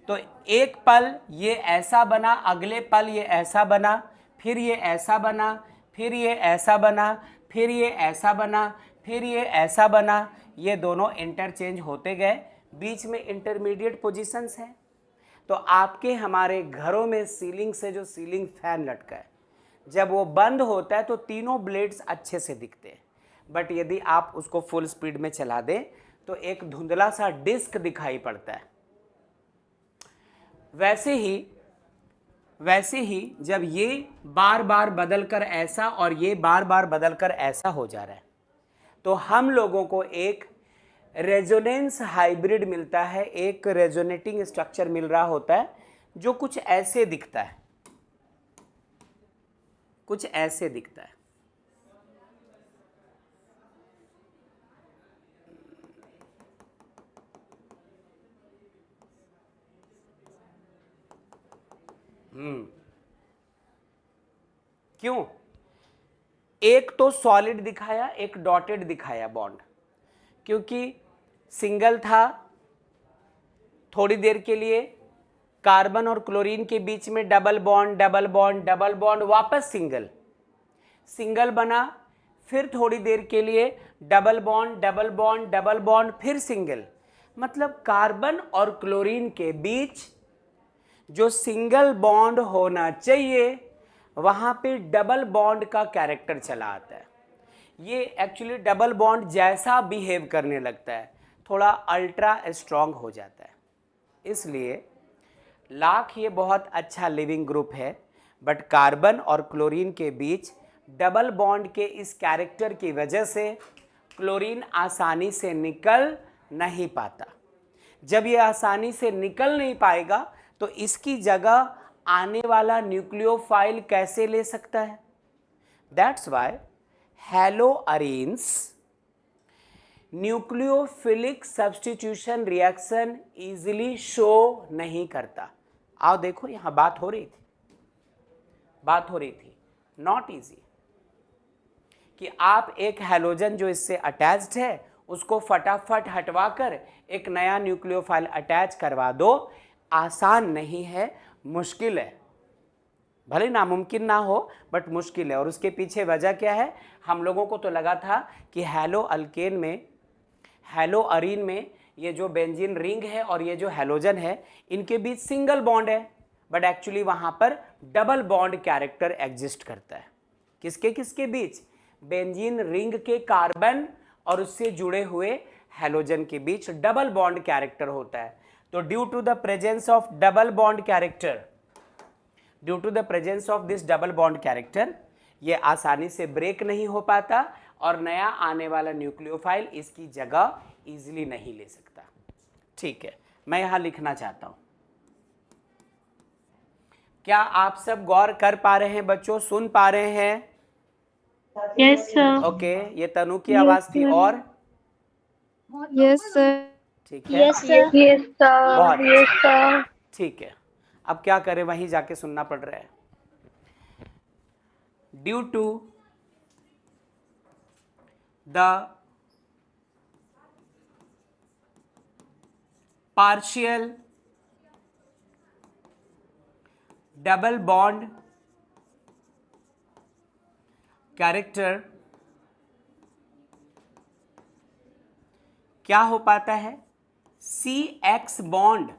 [SPEAKER 1] तो एक पल ये ऐसा बना, अगले पल ये ऐसा बना, फिर ये ऐसा बना, फिर ये ऐसा बना, फिर ये ऐसा बना, फिर ये ऐसा बना, ये दोनों इंटरचेंज होते गए, बीच में इंटरमीडिएट पोजीशंस हैं। तो आपके हमारे घरों में सीलिंग से जो सीलिंग फैन लटका है, जब वो बंद होता है तो तीनों ब्लेड्स अच्छे से दिखते हैं, बट यदि आप उसको फुल स्पीड में चला दें तो एक धुंधला सा डिस्क दिखाई पड़ता है। वैसे ही जब ये बार बार बदलकर ऐसा और ये बार बार बदलकर ऐसा हो जा रहा है, तो हम लोगों को एक रेजोनेंस हाइब्रिड मिलता है, एक रेजोनेटिंग स्ट्रक्चर मिल रहा होता है जो कुछ ऐसे दिखता है, कुछ ऐसे दिखता है। क्यों? एक तो सॉलिड दिखाया, एक डॉटेड दिखाया बॉन्ड, क्योंकि सिंगल था, थोड़ी देर के लिए कार्बन और क्लोरीन के बीच में double bond, double bond, double bond, वापस सिंगल, सिंगल बना, फिर थोड़ी देर के लिए double bond double bond double bond, फिर सिंगल। मतलब कार्बन और क्लोरीन के बीच जो सिंगल बॉन्ड होना चाहिए वहां पे डबल बॉन्ड का कैरेक्टर चला आता है। ये एक्चुअली डबल बॉन्ड जैसा बिहेव करने लगता है, थोड़ा अल्ट्रा स्ट्रांग हो जाता है। इसलिए लाख ये बहुत अच्छा लिविंग ग्रुप है, बट कार्बन और क्लोरीन के बीच डबल बॉन्ड के इस कैरेक्टर की वजह से क्लोरीन आसानी से निकल नहीं पाता। जब ये आसानी से निकल नहीं पाएगा तो इसकी जगह आने वाला न्यूक्लियोफाइल कैसे ले सकता है? That's why haloarenes nucleophilic substitution reaction easily show नहीं करता। आओ देखो, यहां बात हो रही थी नॉट इजी कि आप एक हैलोजन जो इससे अटैच्ड है उसको फटाफट हटवाकर एक नया न्यूक्लियोफाइल अटैच करवा दो। आसान नहीं है, मुश्किल है। भले नामुमकिन ना हो बट मुश्किल है। और उसके पीछे वजह क्या है? हम लोगों को तो लगा था कि हैलोअल्केन में, हैलोअरीन में ये जो बेंजीन रिंग है और ये जो हैलोजन है इनके बीच सिंगल बॉन्ड है, बट एक्चुअली वहां पर डबल बॉन्ड कैरेक्टर एग्जिस्ट करता है। किसके किसके बीच? बेंजीन रिंग के कार्बन और उससे जुड़े हुए हैलोजन के बीच डबल बॉन्ड कैरेक्टर होता है। तो due to the presence of double bond character, due to the presence of this double bond character, ये आसानी से ब्रेक नहीं हो पाता और नया आने वाला न्यूक्लियोफाइल इसकी जगह इजीली नहीं ले सकता। ठीक है, मैं यहां लिखना चाहता हूं। क्या आप सब गौर कर पा रहे हैं बच्चों? सुन पा रहे हैं?
[SPEAKER 2] Yes, sir.
[SPEAKER 1] ओके, ये तनु की आवाज थी। और
[SPEAKER 2] Yes, sir.
[SPEAKER 1] ठीक है,
[SPEAKER 2] Yes, sir. Yes, sir.
[SPEAKER 1] बहुत
[SPEAKER 2] Yes, sir.
[SPEAKER 1] ठीक है। अब क्या करें, वहीं जाके सुनना पड़ रहा है। Due to the partial double bond character क्या हो पाता है? CX bond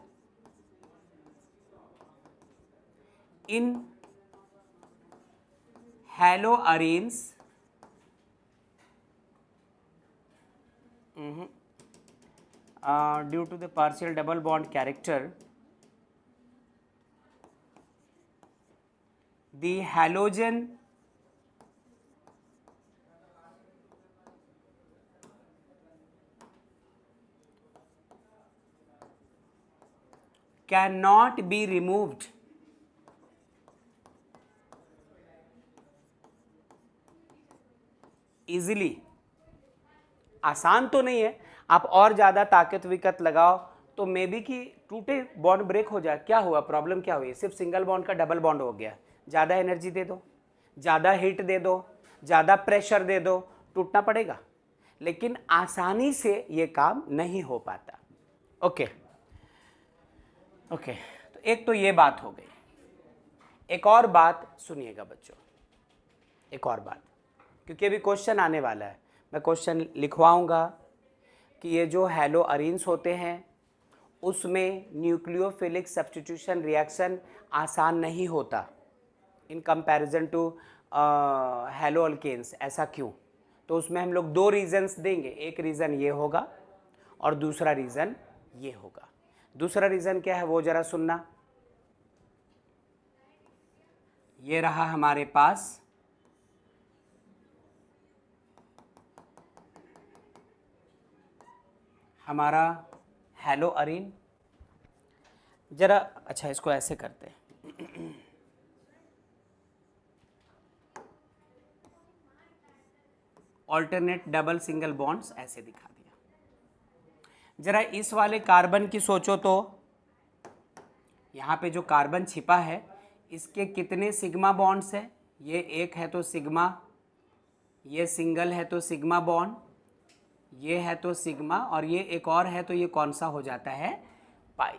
[SPEAKER 1] in haloarenes due to the partial double bond character, the halogen cannot be removed easily। आसान तो नहीं है, आप और ज़्यादा ताकत विकत लगाओ तो मे बी कि टूटे बॉन्ड ब्रेक हो जाए। क्या हुआ, प्रॉब्लम क्या हुई? सिर्फ सिंगल बॉन्ड का डबल बॉन्ड हो गया। ज़्यादा एनर्जी दे दो, ज़्यादा हीट दे दो, ज़्यादा प्रेशर दे दो, टूटना पड़ेगा। लेकिन आसानी से ये काम नहीं हो पाता। ओके ओके, तो एक तो ये बात हो गई। एक और बात सुनिएगा बच्चों, एक और बात, क्योंकि अभी क्वेश्चन आने वाला है। मैं क्वेश्चन लिखवाऊंगा कि ये जो हैलोअरीन्स होते हैं उसमें न्यूक्लियोफिलिक सब्स्टिट्यूशन रिएक्शन आसान नहीं होता इन कंपैरिजन टू हैलोअल्केन्स। ऐसा क्यों? तो उसमें हम लोग दो रीजंस देंगे। एक रीज़न ये होगा और दूसरा रीज़न ये होगा। दूसरा रीज़न क्या है वो ज़रा सुनना। ये रहा हमारे पास हमारा हैलोअरीन। जरा अच्छा इसको ऐसे करते हैं, ऑल्टरनेट डबल सिंगल बॉन्ड्स ऐसे दिखा दिया। जरा इस वाले कार्बन की सोचो तो यहाँ पे जो कार्बन छिपा है इसके कितने सिग्मा बॉन्ड्स है? ये एक है तो सिग्मा, ये सिंगल है तो सिग्मा बॉन्ड, ये है तो सिग्मा, और ये एक और है तो ये कौन सा हो जाता है? पाई।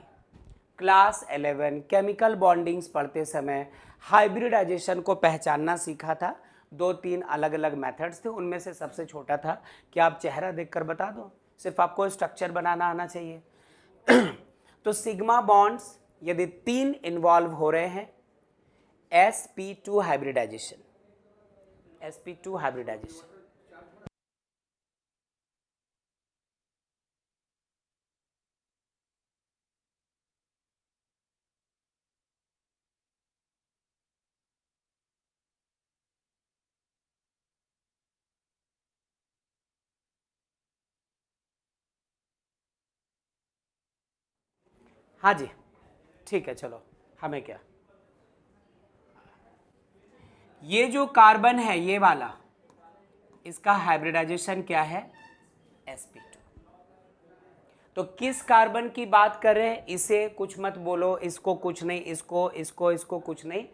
[SPEAKER 1] क्लास 11 केमिकल बॉन्डिंग्स पढ़ते समय हाइब्रिडाइजेशन को पहचानना सीखा था। दो तीन अलग अलग मेथड्स थे, उनमें से सबसे छोटा था कि आप चेहरा देखकर बता दो, सिर्फ आपको स्ट्रक्चर बनाना आना चाहिए। तो सिग्मा बॉन्ड्स यदि 3 इन्वॉल्व हो रहे हैं, sp2 हाइब्रिडाइजेशन, sp2 हाइब्रिडाइजेशन। हाँ जी, ठीक है, चलो, हमें क्या, ये जो कार्बन है ये वाला, इसका हाइब्रिडाइजेशन क्या है, sp2। तो किस कार्बन की बात कर रहे हैं, इसे कुछ मत बोलो, इसको कुछ नहीं, इसको इसको इसको कुछ नहीं,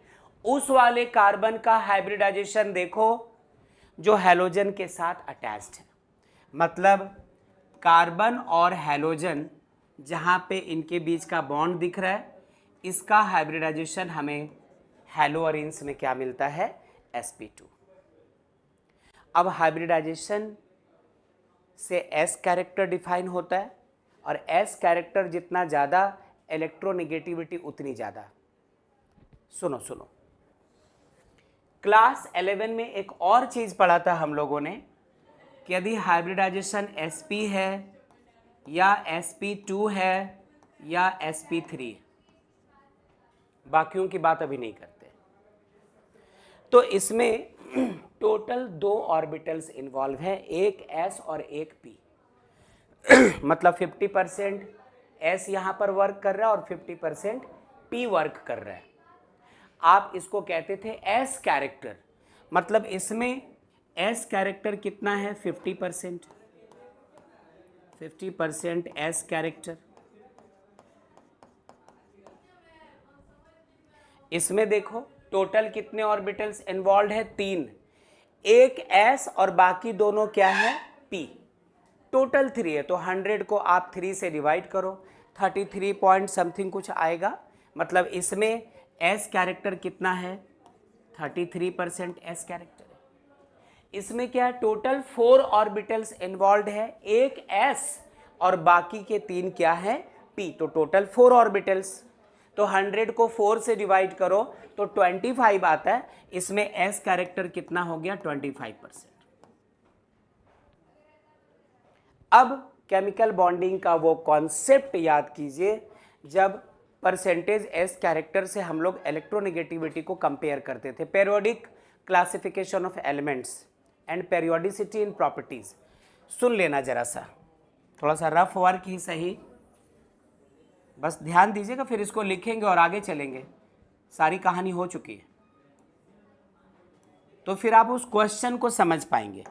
[SPEAKER 1] उस वाले कार्बन का हाइब्रिडाइजेशन देखो जो हैलोजन के साथ अटैच्ड है। मतलब कार्बन और हैलोजन जहां पे इनके बीच का बॉन्ड दिख रहा है, इसका हाइब्रिडाइजेशन हमें हैलोअरीन्स में क्या मिलता है, sp2। अब हाइब्रिडाइजेशन से s कैरेक्टर डिफाइन होता है, और s कैरेक्टर जितना ज़्यादा इलेक्ट्रोनेगेटिविटी उतनी ज़्यादा। सुनो सुनो, क्लास 11 में एक और चीज़ पढ़ा था हम लोगों ने कि यदि हाइब्रिडाइजेशन sp है या sp2 है या sp3, बाकियों की बात अभी नहीं करते, तो इसमें टोटल 2 ऑर्बिटल्स इन्वॉल्व है, एक s और एक p। मतलब 50% s यहाँ पर वर्क कर रहा है और 50% p वर्क कर रहा है। आप इसको कहते थे s कैरेक्टर, मतलब इसमें s कैरेक्टर कितना है, 50%, 50% s कैरेक्टर। इसमें देखो टोटल कितने ऑर्बिटल्स इन्वॉल्व है, 3, एक s और बाकी दोनों क्या है, p। टोटल 3 है, तो 100 को आप 3 से डिवाइड करो, 33 पॉइंट समथिंग कुछ आएगा। मतलब इसमें s कैरेक्टर कितना है, 33% s कैरेक्टर है। इसमें क्या है, टोटल 4 ऑर्बिटल्स इन्वॉल्व है, एक s और बाकी के 3 क्या है, p। तो टोटल 4 ऑर्बिटल्स, तो 100 को 4 से डिवाइड करो तो 25 आता है। इसमें s कैरेक्टर कितना हो गया, 25%। अब केमिकल बॉन्डिंग का वो कॉन्सेप्ट याद कीजिए जब परसेंटेज एस कैरेक्टर से हम लोग इलेक्ट्रोनेगेटिविटी को कंपेयर करते थे। Periodic classification of elements and periodicity in properties, सुन लेना जरा सा, थोड़ा सा रफ वर्क ही सही, बस ध्यान दीजिएगा, फिर इसको लिखेंगे और आगे चलेंगे। सारी कहानी हो चुकी है तो फिर आप उस क्वेश्चन को समझ पाएंगे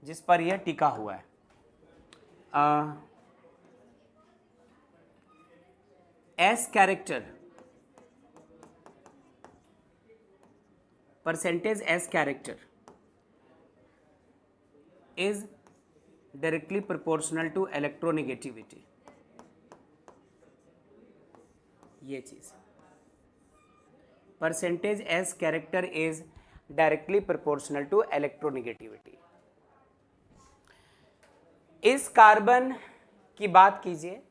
[SPEAKER 1] जिस पर यह टिका हुआ है। S character, percentage s character is directly proportional to electronegativity. ये चीज, percentage s character is directly proportional to electronegativity. इस कार्बन की बात कीजिए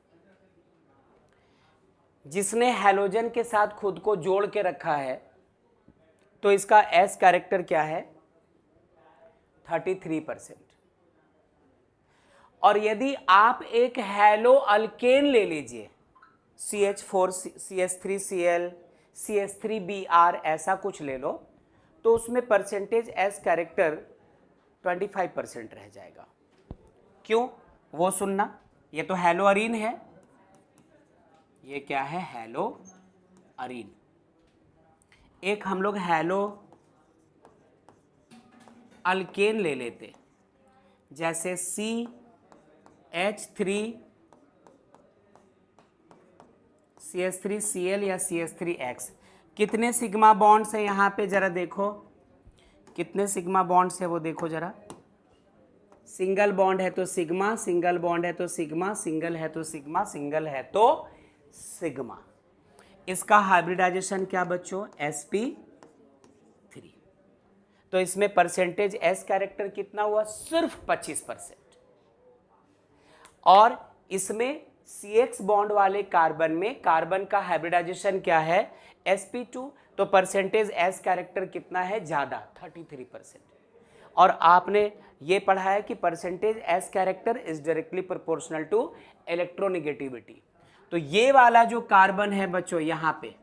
[SPEAKER 1] जिसने हैलोजन के साथ खुद को जोड़ के रखा है, तो इसका एस कैरेक्टर क्या है, 33%। और यदि आप एक हैलो अल्केन ले लीजिए, CH4 CH3Cl CH3Br ऐसा कुछ ले लो, तो उसमें परसेंटेज एस कैरेक्टर 25% रह जाएगा। क्यों, वो सुनना, ये तो हैलो अरीन है, ये क्या है, हैलो अरीन। एक हम लोग हैलो अल्केन ले लेते, जैसे CH3Cl या CH3X। कितने सिग्मा बॉन्ड्स हैं यहाँ पे, जरा देखो कितने सिग्मा बॉन्ड्स है वो देखो जरा। सिंगल बॉन्ड है तो सिग्मा, सिंगल बॉन्ड है तो सिग्मा, सिंगल है तो सिग्मा, सिंगल है तो सिग्मा। इसका हाइब्रिडाइजेशन क्या बच्चों, sp3। तो इसमें परसेंटेज एस कैरेक्टर कितना हुआ, सिर्फ 25%। और इसमें CX बॉन्ड वाले कार्बन में कार्बन का हाइब्रिडाइजेशन क्या है, sp2, तो परसेंटेज एस कैरेक्टर कितना है, ज्यादा 33%। और आपने ये पढ़ा है कि percentage s character is directly proportional to electronegativity. तो ये वाला जो कार्बन है बच्चों यहाँ पे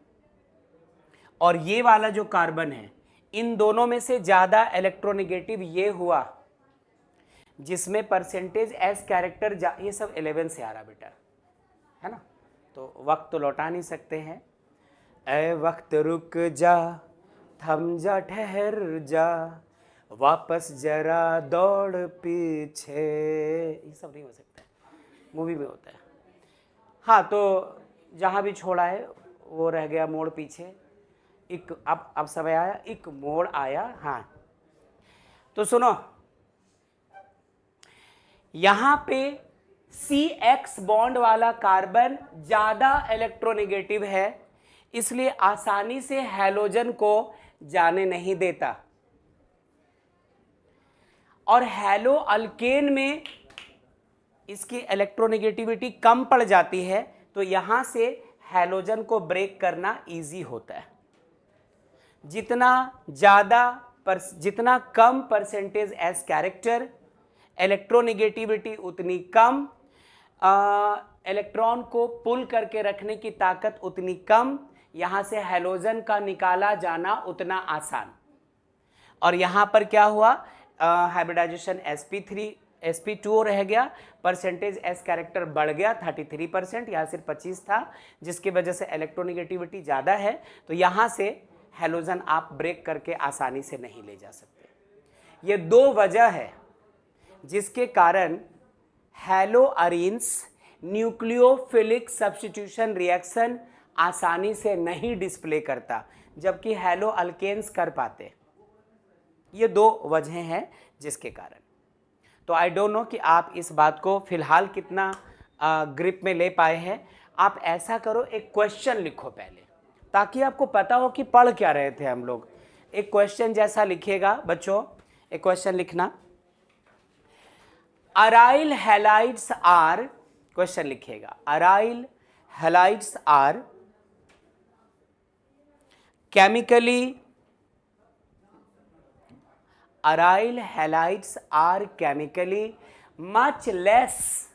[SPEAKER 1] और ये वाला जो कार्बन है, इन दोनों में से ज्यादा इलेक्ट्रोनेगेटिव ये हुआ जिसमें परसेंटेज एस कैरेक्टर, ये सब 11 से आ रहा बेटा, है ना। तो वक्त तो लौटा नहीं सकते हैं। ए वक्त रुक जा, थम जा, ठहर जा, वापस जरा दौड़ पीछे, ये सब नहीं हो सकता है, मूवी में होता है। हाँ, तो जहाँ भी छोड़ा है वो रह गया मोड़ पीछे। एक अब समय आया, एक मोड़ आया। हाँ, तो सुनो, यहाँ पे CX बॉन्ड वाला कार्बन ज्यादा इलेक्ट्रोनेगेटिव है, इसलिए आसानी से हैलोजन को जाने नहीं देता। और हैलो अल्केन में इसकी इलेक्ट्रोनेगेटिविटी कम पड़ जाती है, तो यहां से हैलोजन को ब्रेक करना इजी होता है। जितना कम परसेंटेज एस कैरेक्टर, इलेक्ट्रोनेगेटिविटी उतनी कम, इलेक्ट्रॉन को पुल करके रखने की ताकत उतनी कम, यहां से हैलोजन का निकाला जाना उतना आसान। और यहां पर क्या हुआ, हाइब्रिडाइजेशन sp2 रह गया, परसेंटेज एस कैरेक्टर बढ़ गया 33%, यहाँ सिर्फ 25 था, जिसकी वजह से इलेक्ट्रोनेगेटिविटी ज़्यादा है। तो यहाँ से हैलोजन आप ब्रेक करके आसानी से नहीं ले जा सकते। ये दो वजह है जिसके कारण hello arenes nucleophilic substitution reaction आसानी से नहीं डिस्प्ले करता, जबकि हैलो अल्केन्स कर पाते। ये दो वजह हैं जिसके कारण। तो आई डोंट नो कि आप इस बात को फिलहाल कितना ग्रिप में ले पाए हैं। आप ऐसा करो, एक क्वेश्चन लिखो पहले, ताकि आपको पता हो कि पढ़ क्या रहे थे हम लोग। एक क्वेश्चन जैसा लिखिएगा बच्चों, एक क्वेश्चन लिखना, अराइल हैलाइड्स आर, क्वेश्चन लिखिएगा, aryl halides are chemically, aryl halides are chemically much less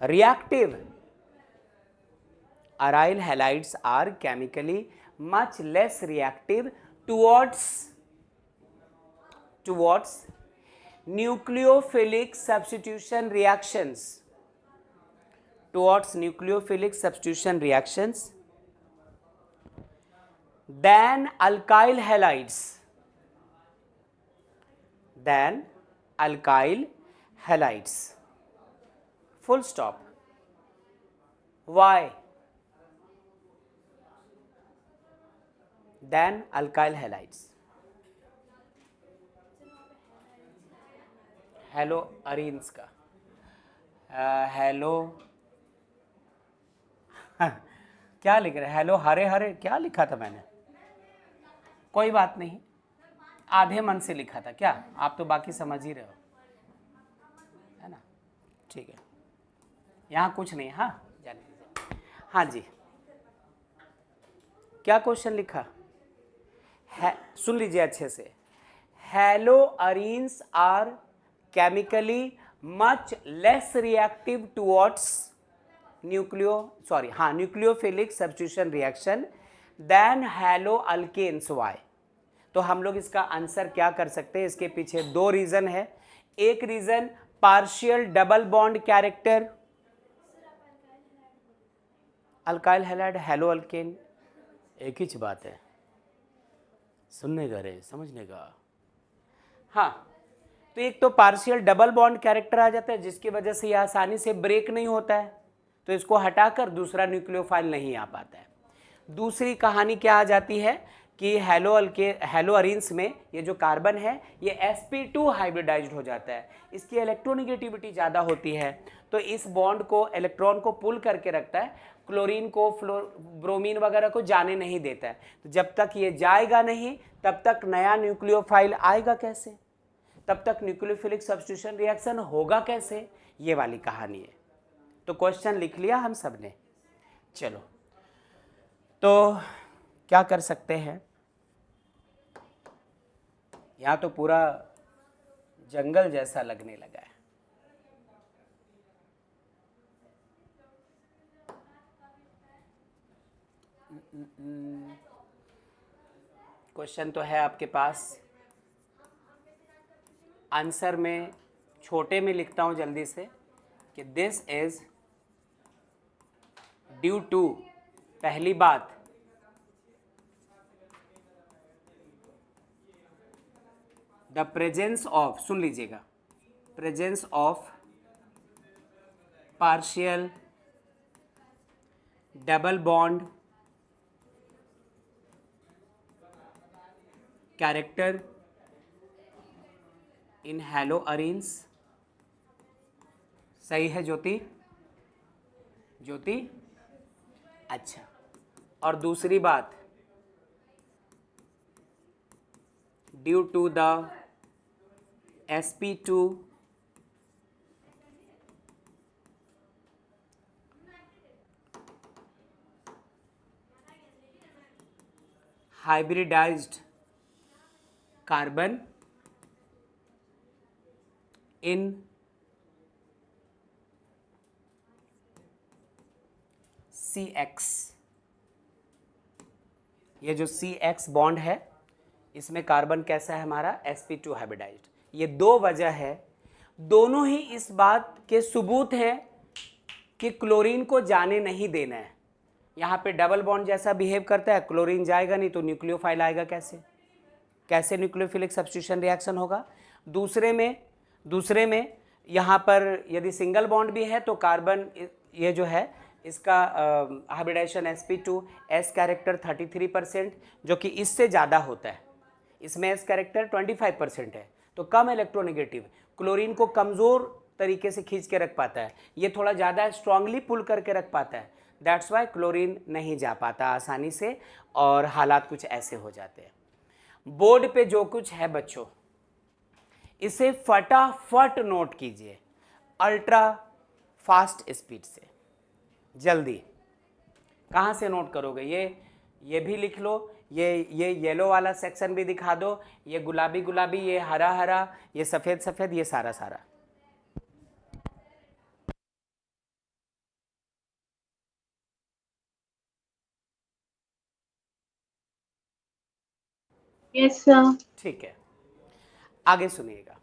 [SPEAKER 1] reactive. Aryl halides are chemically much less reactive towards nucleophilic substitution reactions, towards nucleophilic substitution reactions than alkyl halides, full stop. Why? Than alkyl halides. Hello arenes का hello क्या लिख रहे हैं, hello Hare Hare, क्या लिखा था मैंने, कोई बात नहीं, आधे मन से लिखा था क्या, आप तो बाकी समझ ही रहे हो, है ना, ठीक है, यहाँ कुछ नहीं। हाँ, जाने दीजिए। हाँ जी, क्या क्वेश्चन लिखा है, सुन लीजिए अच्छे से। Halo arenes are chemically much less reactive towards nucleophilic substitution reaction than halo alkanes. Why? तो हम लोग इसका आंसर क्या कर सकते हैं, इसके पीछे दो रीजन है। एक reason partial double bond character, alkyl halide halo alkane एक ही बात है, सुनने का रे समझने का। हाँ, तो एक तो पार्शियल डबल बॉन्ड कैरेक्टर आ जाता है जिसकी वजह से ये आसानी से ब्रेक नहीं होता है, तो इसको हटाकर दूसरा न्यूक्लियोफाइल नहीं आ पाता है। दूसरी कहानी क्या आ जाती है कि हेलो अरीन्स में ये जो कार्बन है ये sp2 हाइब्रिडाइज्ड हो जाता है, इसकी इलेक्ट्रोनिगेटिविटी ज़्यादा होती है, तो इस बॉन्ड को इलेक्ट्रॉन को पुल करके रखता है, क्लोरीन को ब्रोमीन वगैरह को जाने नहीं देता है। तो जब तक ये जाएगा नहीं तब तक नया न्यूक्लियोफाइल आएगा कैसे, तब तक न्यूक्लियोफिलिक सब्स्टिट्यूशन रिएक्शन होगा कैसे, ये वाली कहानी है। तो क्वेश्चन लिख लिया हम सब ने। चलो तो क्या कर सकते हैं, यहाँ तो पूरा जंगल जैसा लगने लगा है। क्वेश्चन तो है आपके पास, आंसर में छोटे में लिखता हूं जल्दी से कि दिस इज ड्यू टू, पहली बात द प्रेजेंस ऑफ, सुन लीजिएगा, presence of partial double bond character in halo arenes. सही है ज्योति? ज्योति अच्छा, और दूसरी बात due to the sp2 hybridized carbon in CX, ये जो CX बॉन्ड है इसमें कार्बन कैसा है हमारा sp2 हाइब्रिडाइज्ड। ये दो वजह है, दोनों ही इस बात के सबूत हैं कि क्लोरीन को जाने नहीं देना है। यहाँ पे डबल बॉन्ड जैसा बिहेव करता है, क्लोरीन जाएगा नहीं तो न्यूक्लियोफाइल आएगा कैसे, कैसे न्यूक्लियोफिलिक सब्स्टिट्यूशन रिएक्शन होगा। दूसरे में यहाँ पर यदि सिंगल बॉन्ड भी है तो कार्बन ये जो है इसका हाइब्रिडाइजेशन sp2 s कैरेक्टर 33%, जो कि इससे ज़्यादा होता है, इसमें s कैरेक्टर 25% है, तो कम इलेक्ट्रोनेगेटिव, क्लोरीन को कमज़ोर तरीके से खींच के रख पाता है, ये थोड़ा ज़्यादा स्ट्रांगली पुल करके रख पाता है, दैट्स वाई क्लोरीन नहीं जा पाता आसानी से और हालात कुछ ऐसे हो जाते हैं। बोर्ड पे जो कुछ है बच्चों इसे फटाफट नोट कीजिए, अल्ट्रा फास्ट स्पीड से, जल्दी। कहाँ से नोट करोगे, ये भी लिख लो, ये येलो वाला सेक्शन भी दिखा दो, ये गुलाबी गुलाबी, ये हरा हरा, ये सफ़ेद सफ़ेद, ये सारा सारा।
[SPEAKER 2] Yes sir.
[SPEAKER 1] ठीक है, आगे सुनिएगा।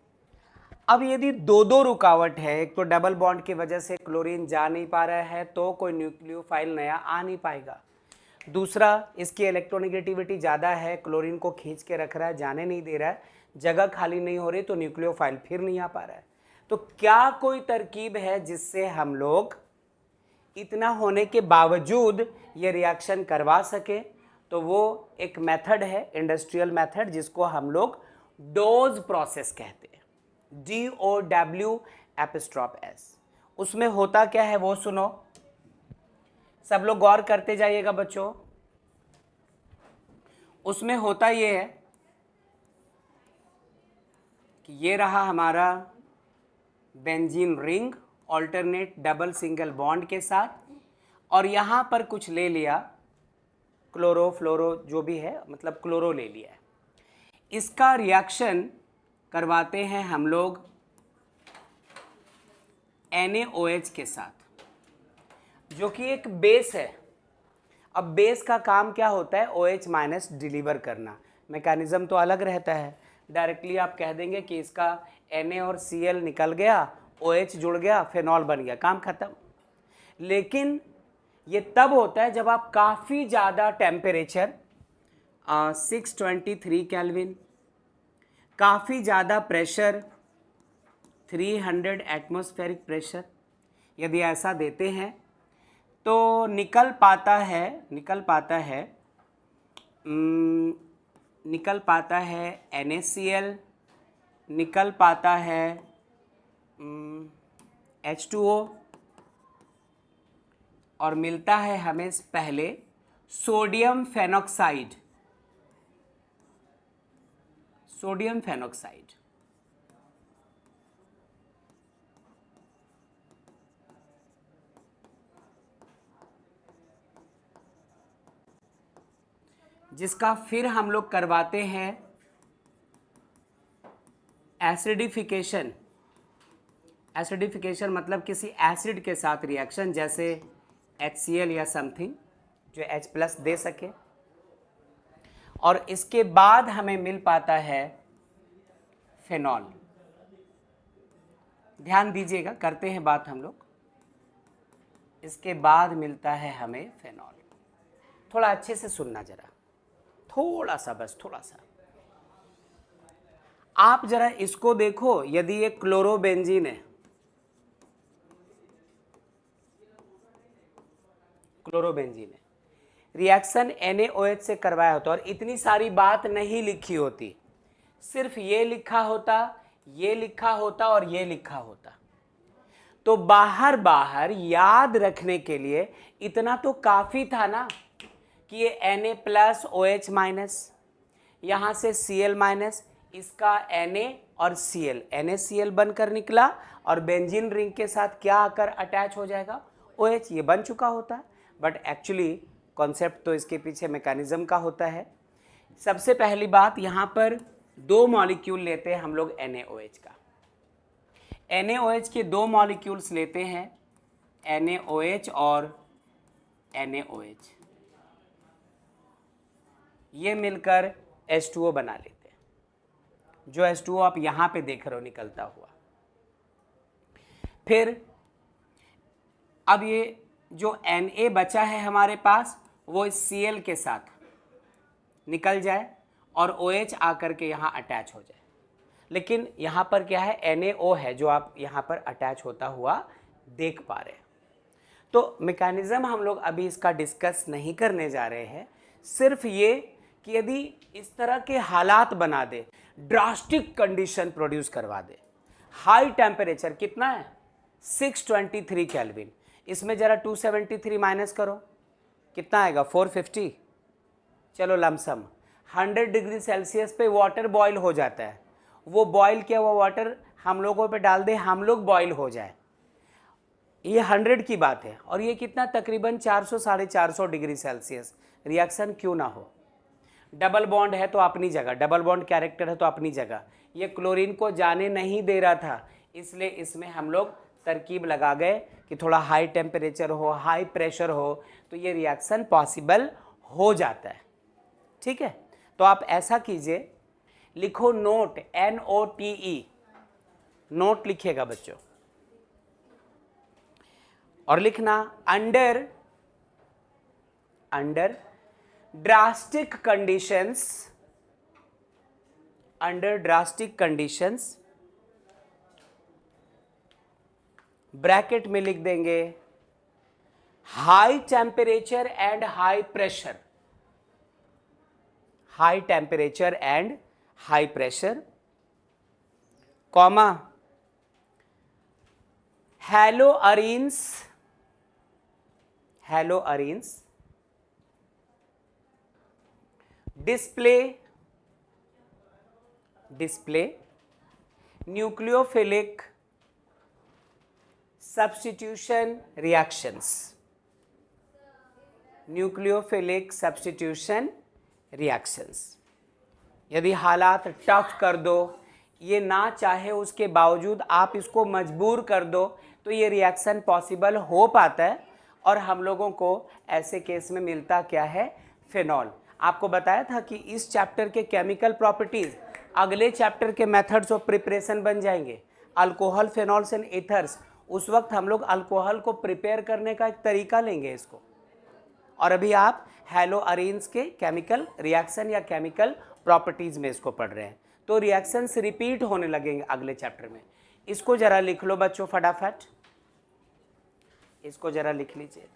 [SPEAKER 1] अब यदि दो दो रुकावट है, एक तो डबल बॉन्ड की वजह से क्लोरीन जा नहीं पा रहा है तो कोई न्यूक्लियोफाइल नया आ नहीं पाएगा, दूसरा इसकी इलेक्ट्रोनेगेटिविटी ज़्यादा है, क्लोरीन को खींच के रख रहा है, जाने नहीं दे रहा है, जगह खाली नहीं हो रही तो न्यूक्लियोफाइल फिर नहीं आ पा रहा है। तो क्या कोई तरकीब है जिससे हम लोग इतना होने के बावजूद ये रिएक्शन करवा सके? तो वो एक मेथड है, इंडस्ट्रियल मेथड, जिसको हम लोग डोज प्रोसेस कहते हैं, DOW एपिस्ट्रॉप S। उसमें होता क्या है वो सुनो, सब लोग गौर करते जाइएगा बच्चों। उसमें होता ये है कि ये रहा हमारा benzene ring alternate double single bond के साथ, और यहाँ पर कुछ ले लिया क्लोरो फ्लोरो जो भी है, मतलब क्लोरो ले लिया है। इसका रिएक्शन करवाते हैं हम लोग NaOH के साथ, जो कि एक बेस है। अब बेस का काम क्या होता है? OH माइनस डिलीवर करना। मैकेनिज्म तो अलग रहता है, डायरेक्टली आप कह देंगे कि इसका Na और Cl निकल गया, OH जुड़ गया, फेनॉल बन गया, काम खत्म। लेकिन ये तब होता है जब आप काफ़ी ज़्यादा टेम्परेचर 623 केल्विन, काफ़ी ज़्यादा प्रेशर 300 एटमॉस्फेरिक प्रेशर, यदि ऐसा देते हैं तो निकल पाता है निकल पाता है NaCl, निकल पाता है H2O, और मिलता है हमें पहले सोडियम फेनॉक्साइड, सोडियम फेनॉक्साइड। जिसका फिर हम लोग करवाते हैं एसिडिफिकेशन। एसिडिफिकेशन मतलब किसी एसिड के साथ रिएक्शन, जैसे HCl या समथिंग जो H+ दे सके, और इसके बाद हमें मिल पाता है फेनॉल। ध्यान दीजिएगा, करते हैं बात हम लोग। इसके बाद मिलता है हमें फेनॉल। थोड़ा अच्छे से सुनना जरा, थोड़ा सा, बस थोड़ा सा। आप जरा इसको देखो, यदि ये क्लोरोबेंजीन है, क्लोरोबेंजीन है, रिएक्शन NaOH से करवाया होता और इतनी सारी बात नहीं लिखी होती, सिर्फ ये लिखा होता, ये लिखा होता और ये लिखा होता, तो बाहर बाहर याद रखने के लिए इतना तो काफी था ना कि ये Na+OH-, यहां से Cl-, इसका Na और Cl, NaCl बनकर निकला और बेंजीन रिंग के साथ क्या आकर अटैच हो जाएगा, OH, ये बन चुका होता है। बट एक्चुअली कॉन्सेप्ट तो इसके पीछे मैकेनिज्म का होता है। सबसे पहली बात, यहाँ पर 2 मॉलिक्यूल लेते हैं हम लोग NaOH का। NaOH के 2 मॉलिक्यूल्स लेते हैं, NaOH और NaOH, ये मिलकर H2O बना लेते हैं, जो H2O आप यहाँ पे देख रहे हो निकलता हुआ। फिर अब ये जो Na बचा है हमारे पास, वो इस Cl के साथ निकल जाए और OH आकर के यहाँ अटैच हो जाए। लेकिन यहाँ पर क्या है, NaO है जो आप यहाँ पर अटैच होता हुआ देख पा रहे हैं। तो मैकेनिज्म हम लोग अभी इसका डिस्कस नहीं करने जा रहे हैं, सिर्फ ये कि यदि इस तरह के हालात बना दे, ड्रास्टिक कंडीशन प्रोड्यूस करवा दे, हाई टेम्परेचर कितना है 623 केल्विन, इसमें जरा 273 माइनस करो, कितना आएगा 450, चलो लमसम 100 डिग्री सेल्सियस पे वाटर बॉईल हो जाता है, वो बॉईल किया हुआ वाटर हम लोगों पे डाल दे, हम लोग बॉईल हो जाए, ये 100 की बात है, और ये कितना तकरीबन 400 450 डिग्री सेल्सियस, रिएक्शन क्यों ना हो। डबल बॉन्ड है तो अपनी जगह, डबल बॉन्ड कैरेक्टर है तो अपनी जगह, ये क्लोरीन को जाने नहीं दे रहा था, इसलिए इसमें हम लोग तरकीब लगा गए कि थोड़ा हाई टेम्परेचर हो, हाई प्रेशर हो, तो ये रिएक्शन पॉसिबल हो जाता है। ठीक है, तो आप ऐसा कीजिए, लिखो नोट, NOTE, नोट लिखिएगा बच्चों, और लिखना अंडर ड्रास्टिक कंडीशंस, ब्रैकेट में लिख देंगे high temperature and high pressure, high temperature and high pressure, comma haloarenes display nucleophilic substitution reactions, यदि हालात टफ कर दो, ये ना चाहे उसके बावजूद आप इसको मजबूर कर दो, तो ये रिएक्शन पॉसिबल हो पाता है, और हम लोगों को ऐसे केस में मिलता क्या है, फेनॉल। आपको बताया था कि इस चैप्टर के केमिकल प्रॉपर्टीज अगले चैप्टर के मेथड्स ऑफ प्रिपरेशन बन जाएंगे, अल्कोहल, फेनॉल्स एंड ईथर्स। उस वक्त हम लोग अल्कोहल को प्रिपेयर करने का एक तरीका लेंगे इसको, और अभी आप हैलोअरीन्स के केमिकल रिएक्शन या केमिकल प्रॉपर्टीज में इसको पढ़ रहे हैं, तो रिएक्शंस रिपीट होने लगेंगे अगले चैप्टर में। इसको जरा लिख लो बच्चों फटाफट, इसको जरा लिख लीजिए।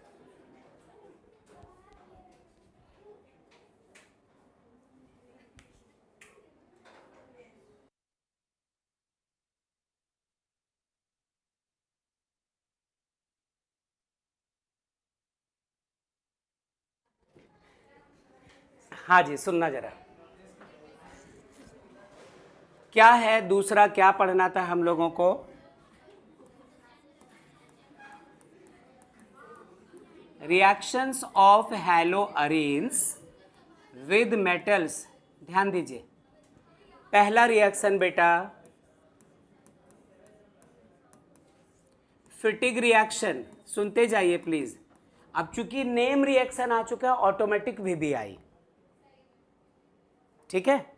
[SPEAKER 1] हाँ जी, सुनना जरा, क्या है दूसरा, क्या पढ़ना था हम लोगों को? Reactions of hello arenes with metals. ध्यान दीजिए, पहला रिएक्शन बेटा फिटिग रिएक्शन, सुनते जाइए प्लीज। अब चूंकि नेम रिएक्शन आ चुका है, ऑटोमेटिक वीबीआई, ठीक है,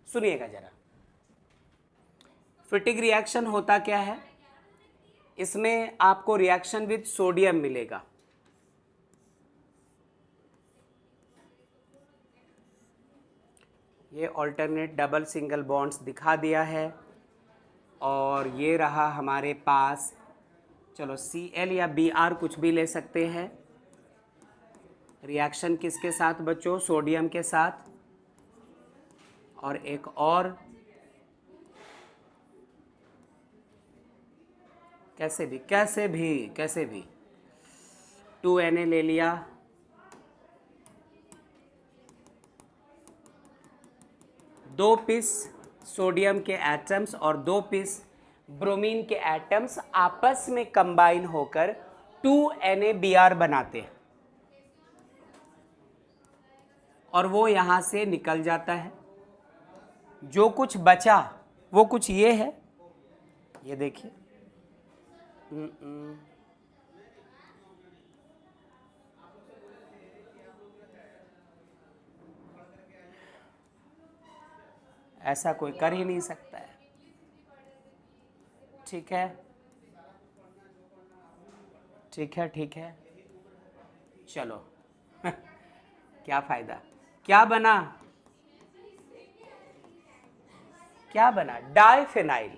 [SPEAKER 1] सुनिएगा जरा। फिटिग रिएक्शन होता क्या है? इसमें आपको रिएक्शन विद सोडियम मिलेगा। ये ऑल्टरनेट डबल सिंगल बॉन्ड्स दिखा दिया है, और ये रहा हमारे पास, चलो Cl या Br कुछ भी ले सकते हैं। रिएक्शन किसके साथ बच्चों? सोडियम के साथ। और एक और, कैसे भी 2Na ले लिया, दो पीस सोडियम के एटम्स और दो पीस ब्रोमीन के एटम्स आपस में कंबाइन होकर 2NaBr बनाते हैं, और वो यहां से निकल जाता है। जो कुछ बचा वो कुछ ये है, ये देखिए, ऐसा कोई कर ही नहीं सकता है, ठीक है, ठीक है, ठीक है, चलो क्या फायदा, क्या बना, क्या बना? डाइफेनाइल।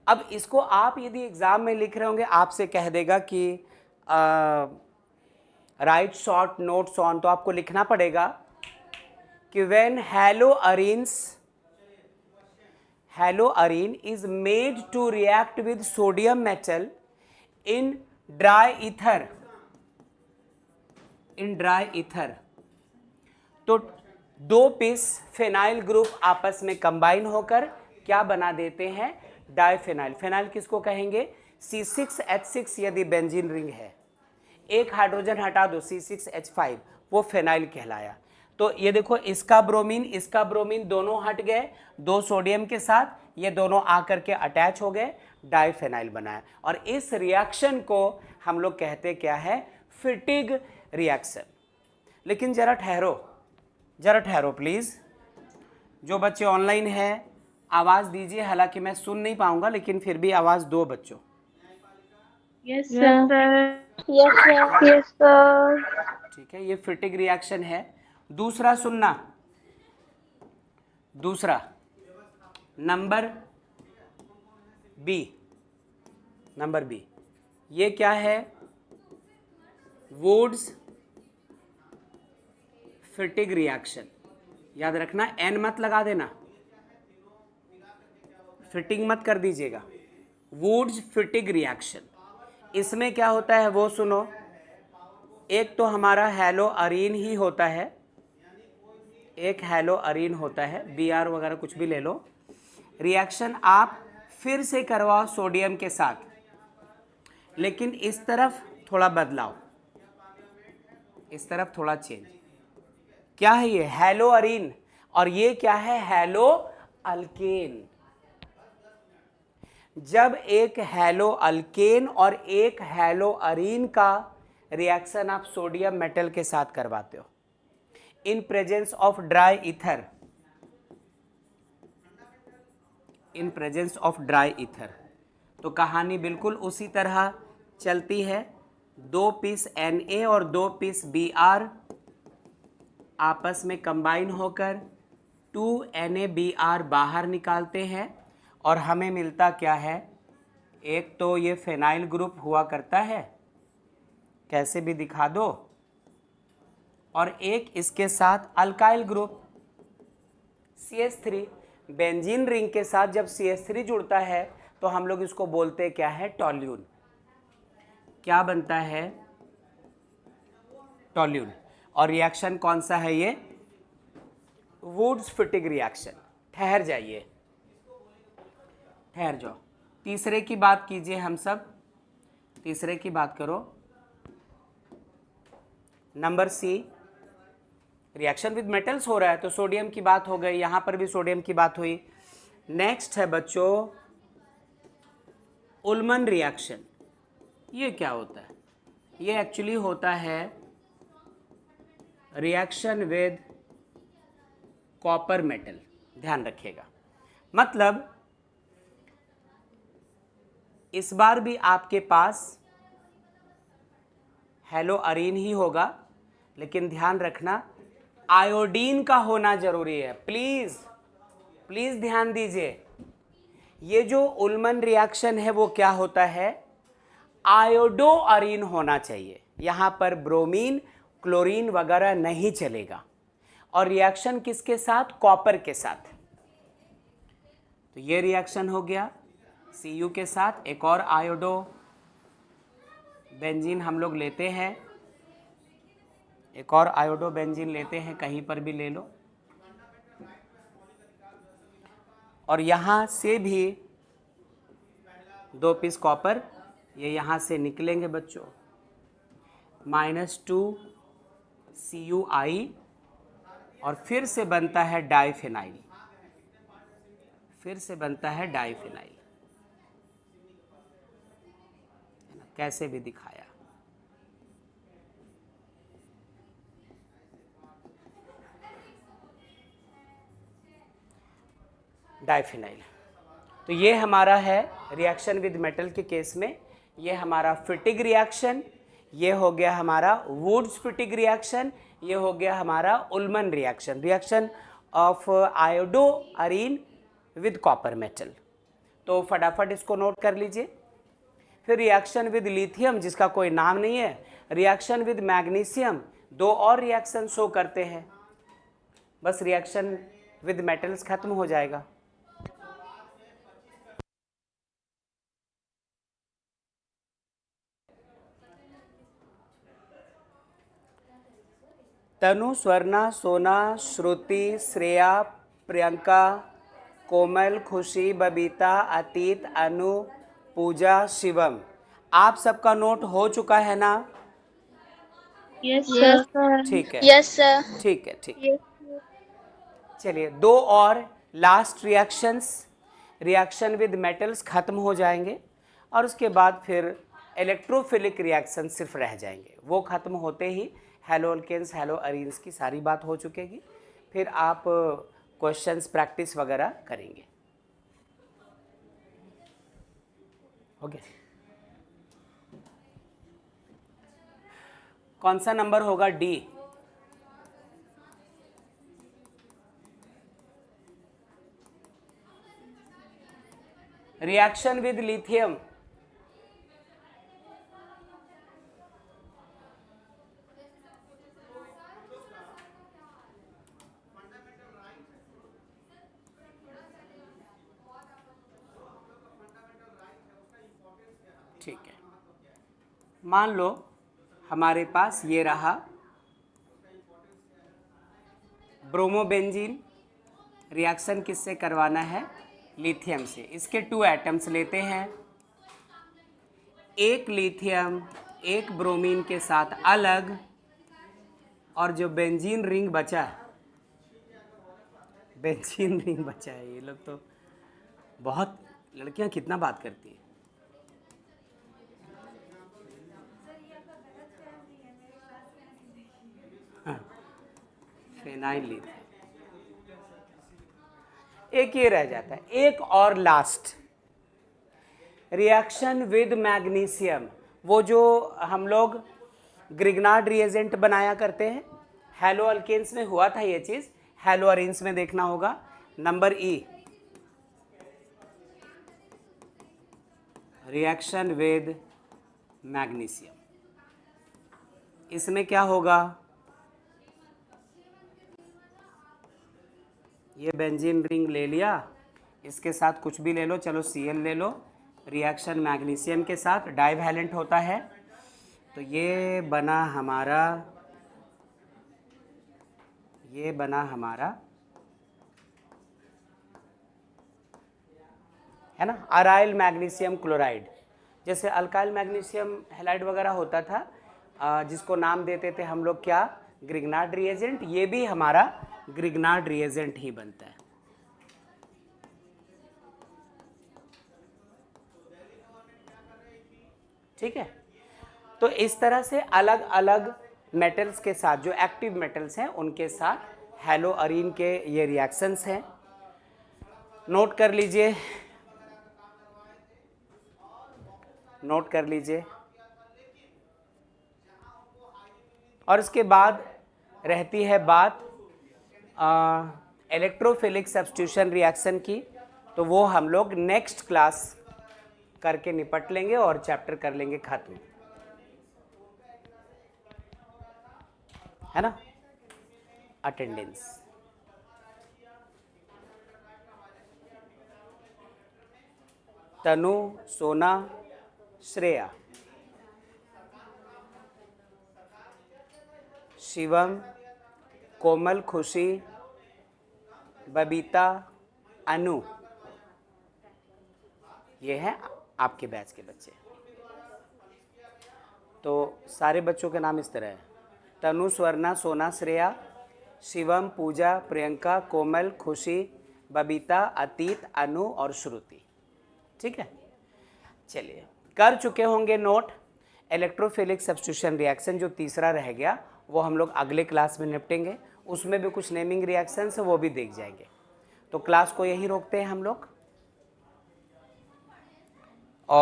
[SPEAKER 1] अब इसको आप यदि एग्जाम में लिख रहे होंगे, आपसे कह देगा कि राइट शॉर्ट नोट्स ऑन, तो आपको लिखना पड़ेगा कि when haloarine is made to react with sodium metal in dry ether, तो दो पीस फेनाइल ग्रुप आपस में कंबाइन होकर क्या बना देते हैं? डाइफेनाइल। फेनाइल किसको कहेंगे? C6H6 यदि बेंजीन रिंग है, एक हाइड्रोजन हटा दो, C6H5, वो फेनाइल कहलाया। तो ये देखो, इसका ब्रोमीन दोनों हट गए, दो सोडियम के साथ, ये दोनों आकर के अटैच हो गए, डाइफेनाइल बनाया। और इस रिएक्शन को हम लोग कहते क्या है? फिटिग रिएक्शन। लेकिन जरा ठहरो प्लीज, जो बच्चे ऑनलाइन है आवाज दीजिए, हालांकि मैं सुन नहीं पाऊंगा, लेकिन फिर भी आवाज दो बच्चों।
[SPEAKER 2] Yes, sir. Yes, sir.
[SPEAKER 1] ठीक है, ये फिटिग रिएक्शन है। दूसरा सुनना, दूसरा नंबर बी, ये क्या है? Wurtz Fittig reaction. याद रखना, एन मत लगा देना, फिटिंग मत कर दीजिएगा। वुड्स फिटिग रिएक्शन, इसमें क्या होता है वो सुनो। एक तो हमारा हैलो अरीन ही होता है, एक हैलो अरीन होता है, Br वगैरह कुछ भी ले लो। रिएक्शन आप फिर से करवाओ सोडियम के साथ, लेकिन इस तरफ थोड़ा बदलाव, इस तरफ थोड़ा चेंज। क्या है ये? हैलो अरीन। और ये क्या है? Hello alkane. जब एक हैलो अल्केन और एक हैलो अरीन का रिएक्शन आप सोडियम मेटल के साथ करवाते हो in presence of dry ether, तो कहानी बिल्कुल उसी तरह चलती है। दो पीस Na और दो पीस Br आपस में कंबाइन होकर 2NaBr बाहर निकालते हैं, और हमें मिलता क्या है? एक तो ये फेनाइल ग्रुप हुआ करता है, कैसे भी दिखा दो, और एक इसके साथ alkyl group CH3। Benzene ring के साथ जब CH3 जुड़ता है तो हम लोग इसको बोलते क्या है? टॉल्यून। क्या बनता है? टॉल्यून। और रिएक्शन कौन सा है ये? Wurtz Fittig reaction. ठहर जाइए, ठहर जाओ। तीसरे की बात कीजिए, हम सब तीसरे की बात करो। Number C, reaction with metals हो रहा है तो सोडियम की बात हो गई, यहां पर भी सोडियम की बात हुई। नेक्स्ट है बच्चों उल्मन रिएक्शन। ये क्या होता है? ये एक्चुअली होता है रिएक्शन विद कॉपर मेटल। ध्यान रखिएगा, मतलब इस बार भी आपके पास हेलो अरीन ही होगा, लेकिन ध्यान रखना आयोडीन का होना जरूरी है। प्लीज प्लीज ध्यान दीजिए, ये जो उल्मन रिएक्शन है वो क्या होता है, आयोडो अरीन होना चाहिए। यहां पर ब्रोमीन क्लोरीन वगैरह नहीं चलेगा। और रिएक्शन किसके साथ? कॉपर के साथ। तो ये रिएक्शन हो गया Cu के साथ। एक और आयोडो बेंजीन हम लोग लेते हैं, एक और आयोडो बेंजीन लेते हैं, कहीं पर भी ले लो। और यहाँ से भी 2 पीस कॉपर ये यहाँ से निकलेंगे बच्चों, -2 CuI, और फिर से बनता है डाइफिनाइल, फिर से बनता है डाइफिनाइल। कैसे भी दिखाया। डाइफिनाइल। तो ये हमारा है रिएक्शन विद मेटल के केस में, ये हमारा फिटिग रिएक्शन, ये हो गया हमारा वुड्स फिटिग रिएक्शन, ये हो गया हमारा Ullman reaction, reaction of iodo Areen with copper metal. तो फटाफट इसको नोट कर लीजिए। फिर रिएक्शन विद लिथियम, जिसका कोई नाम नहीं है, रिएक्शन विद मैग्नीशियम, 2 और रिएक्शन शो करते हैं, बस रिएक्शन विद मेटल्स खत्म हो जाएगा। तनु, स्वर्णा, सोना, श्रुति, श्रेया, प्रियंका, कोमल, खुशी, बबीता, अतीत, अनु, पूजा, शिवम, आप सबका नोट हो चुका है ना?
[SPEAKER 2] Yes sir.
[SPEAKER 1] ठीक है,
[SPEAKER 3] यस सर।
[SPEAKER 1] ठीक है, ठीक है। चलिए 2 और last reactions, reaction with metals खत्म हो जाएंगे और उसके बाद फिर इलेक्ट्रोफिलिक रिएक्शन सिर्फ रह जाएंगे। वो खत्म होते ही हेलो अल्केन्स, हेलो अरीन्स की सारी बात हो चुकेगी। फिर आप क्वेश्चंस प्रैक्टिस वगैरह करेंगे। ओके, कौन सा नंबर होगा? डी। रिएक्शन विद लिथियम, ठीक है। मान लो हमारे पास ये रहा ब्रोमोबेंजीन, रिएक्शन किससे करवाना है? लिथियम से। इसके 2 एटम्स लेते हैं, एक लिथियम एक ब्रोमीन के साथ अलग, और जो बेंजीन रिंग बचा है, बेंजीन रिंग बचा है, ये लोग तो बहुत, लड़कियां कितना बात करती हैं। फिनाइल लिथियम, एक ये रह जाता है। एक और लास्ट रिएक्शन विद मैग्नीशियम, वो जो हम लोग ग्रिग्नार्ड रिएजेंट बनाया करते हैं, हेलो अल्केन्स में हुआ था ये चीज, हेलो अरीन्स में देखना होगा। Number E, reaction with magnesium, इसमें क्या होगा? ये बेंजीन रिंग ले लिया, इसके साथ कुछ भी ले लो, चलो Cl ले लो, रिएक्शन मैग्नीशियम के साथ डाइवैलेंट होता है, तो ये बना हमारा है ना, अराइल मैग्नीशियम क्लोराइड, जैसे अल्काइल मैग्नीशियम हैलाइड वगैरह होता था, जिसको नाम देते थे हम लोग क्या, ग्रिग्नार्ड रिएजेंट, ये भी हमारा ग्रिग्नार्ड रिएजेंट ही बनता है। ठीक है, तो इस तरह से अलग अलग मेटल्स के साथ, जो एक्टिव मेटल्स हैं उनके साथ हैलो अरीन के ये रिएक्शंस हैं, नोट कर लीजिए, नोट कर लीजिए। और इसके बाद रहती है बात इलेक्ट्रोफिलिक सब्स्टिट्यूशन रिएक्शन की, तो वो हम लोग नेक्स्ट क्लास करके निपट लेंगे और चैप्टर कर लेंगे खत्म, है ना। अटेंडेंस, तनु, सोना, श्रेया, शिवम, कोमल, खुशी, बबीता, अनु, ये हैं आपके बैच के बच्चे। तो सारे बच्चों के नाम इस तरह है, तनु, स्वर्णा, सोना, श्रेया, शिवम, पूजा, प्रियंका, कोमल, खुशी, बबीता, अतीत, अनु और श्रुति। ठीक है, चलिए कर चुके होंगे नोट। इलेक्ट्रोफिलिक सब्स्टिट्यूशन रिएक्शन जो तीसरा रह गया वो हम लोग अगले क्लास में निपटेंगे, उसमें भी कुछ नेमिंग रिएक्शंस है वो भी देख जाएंगे। तो क्लास को यहीं रोकते हैं हम लोग।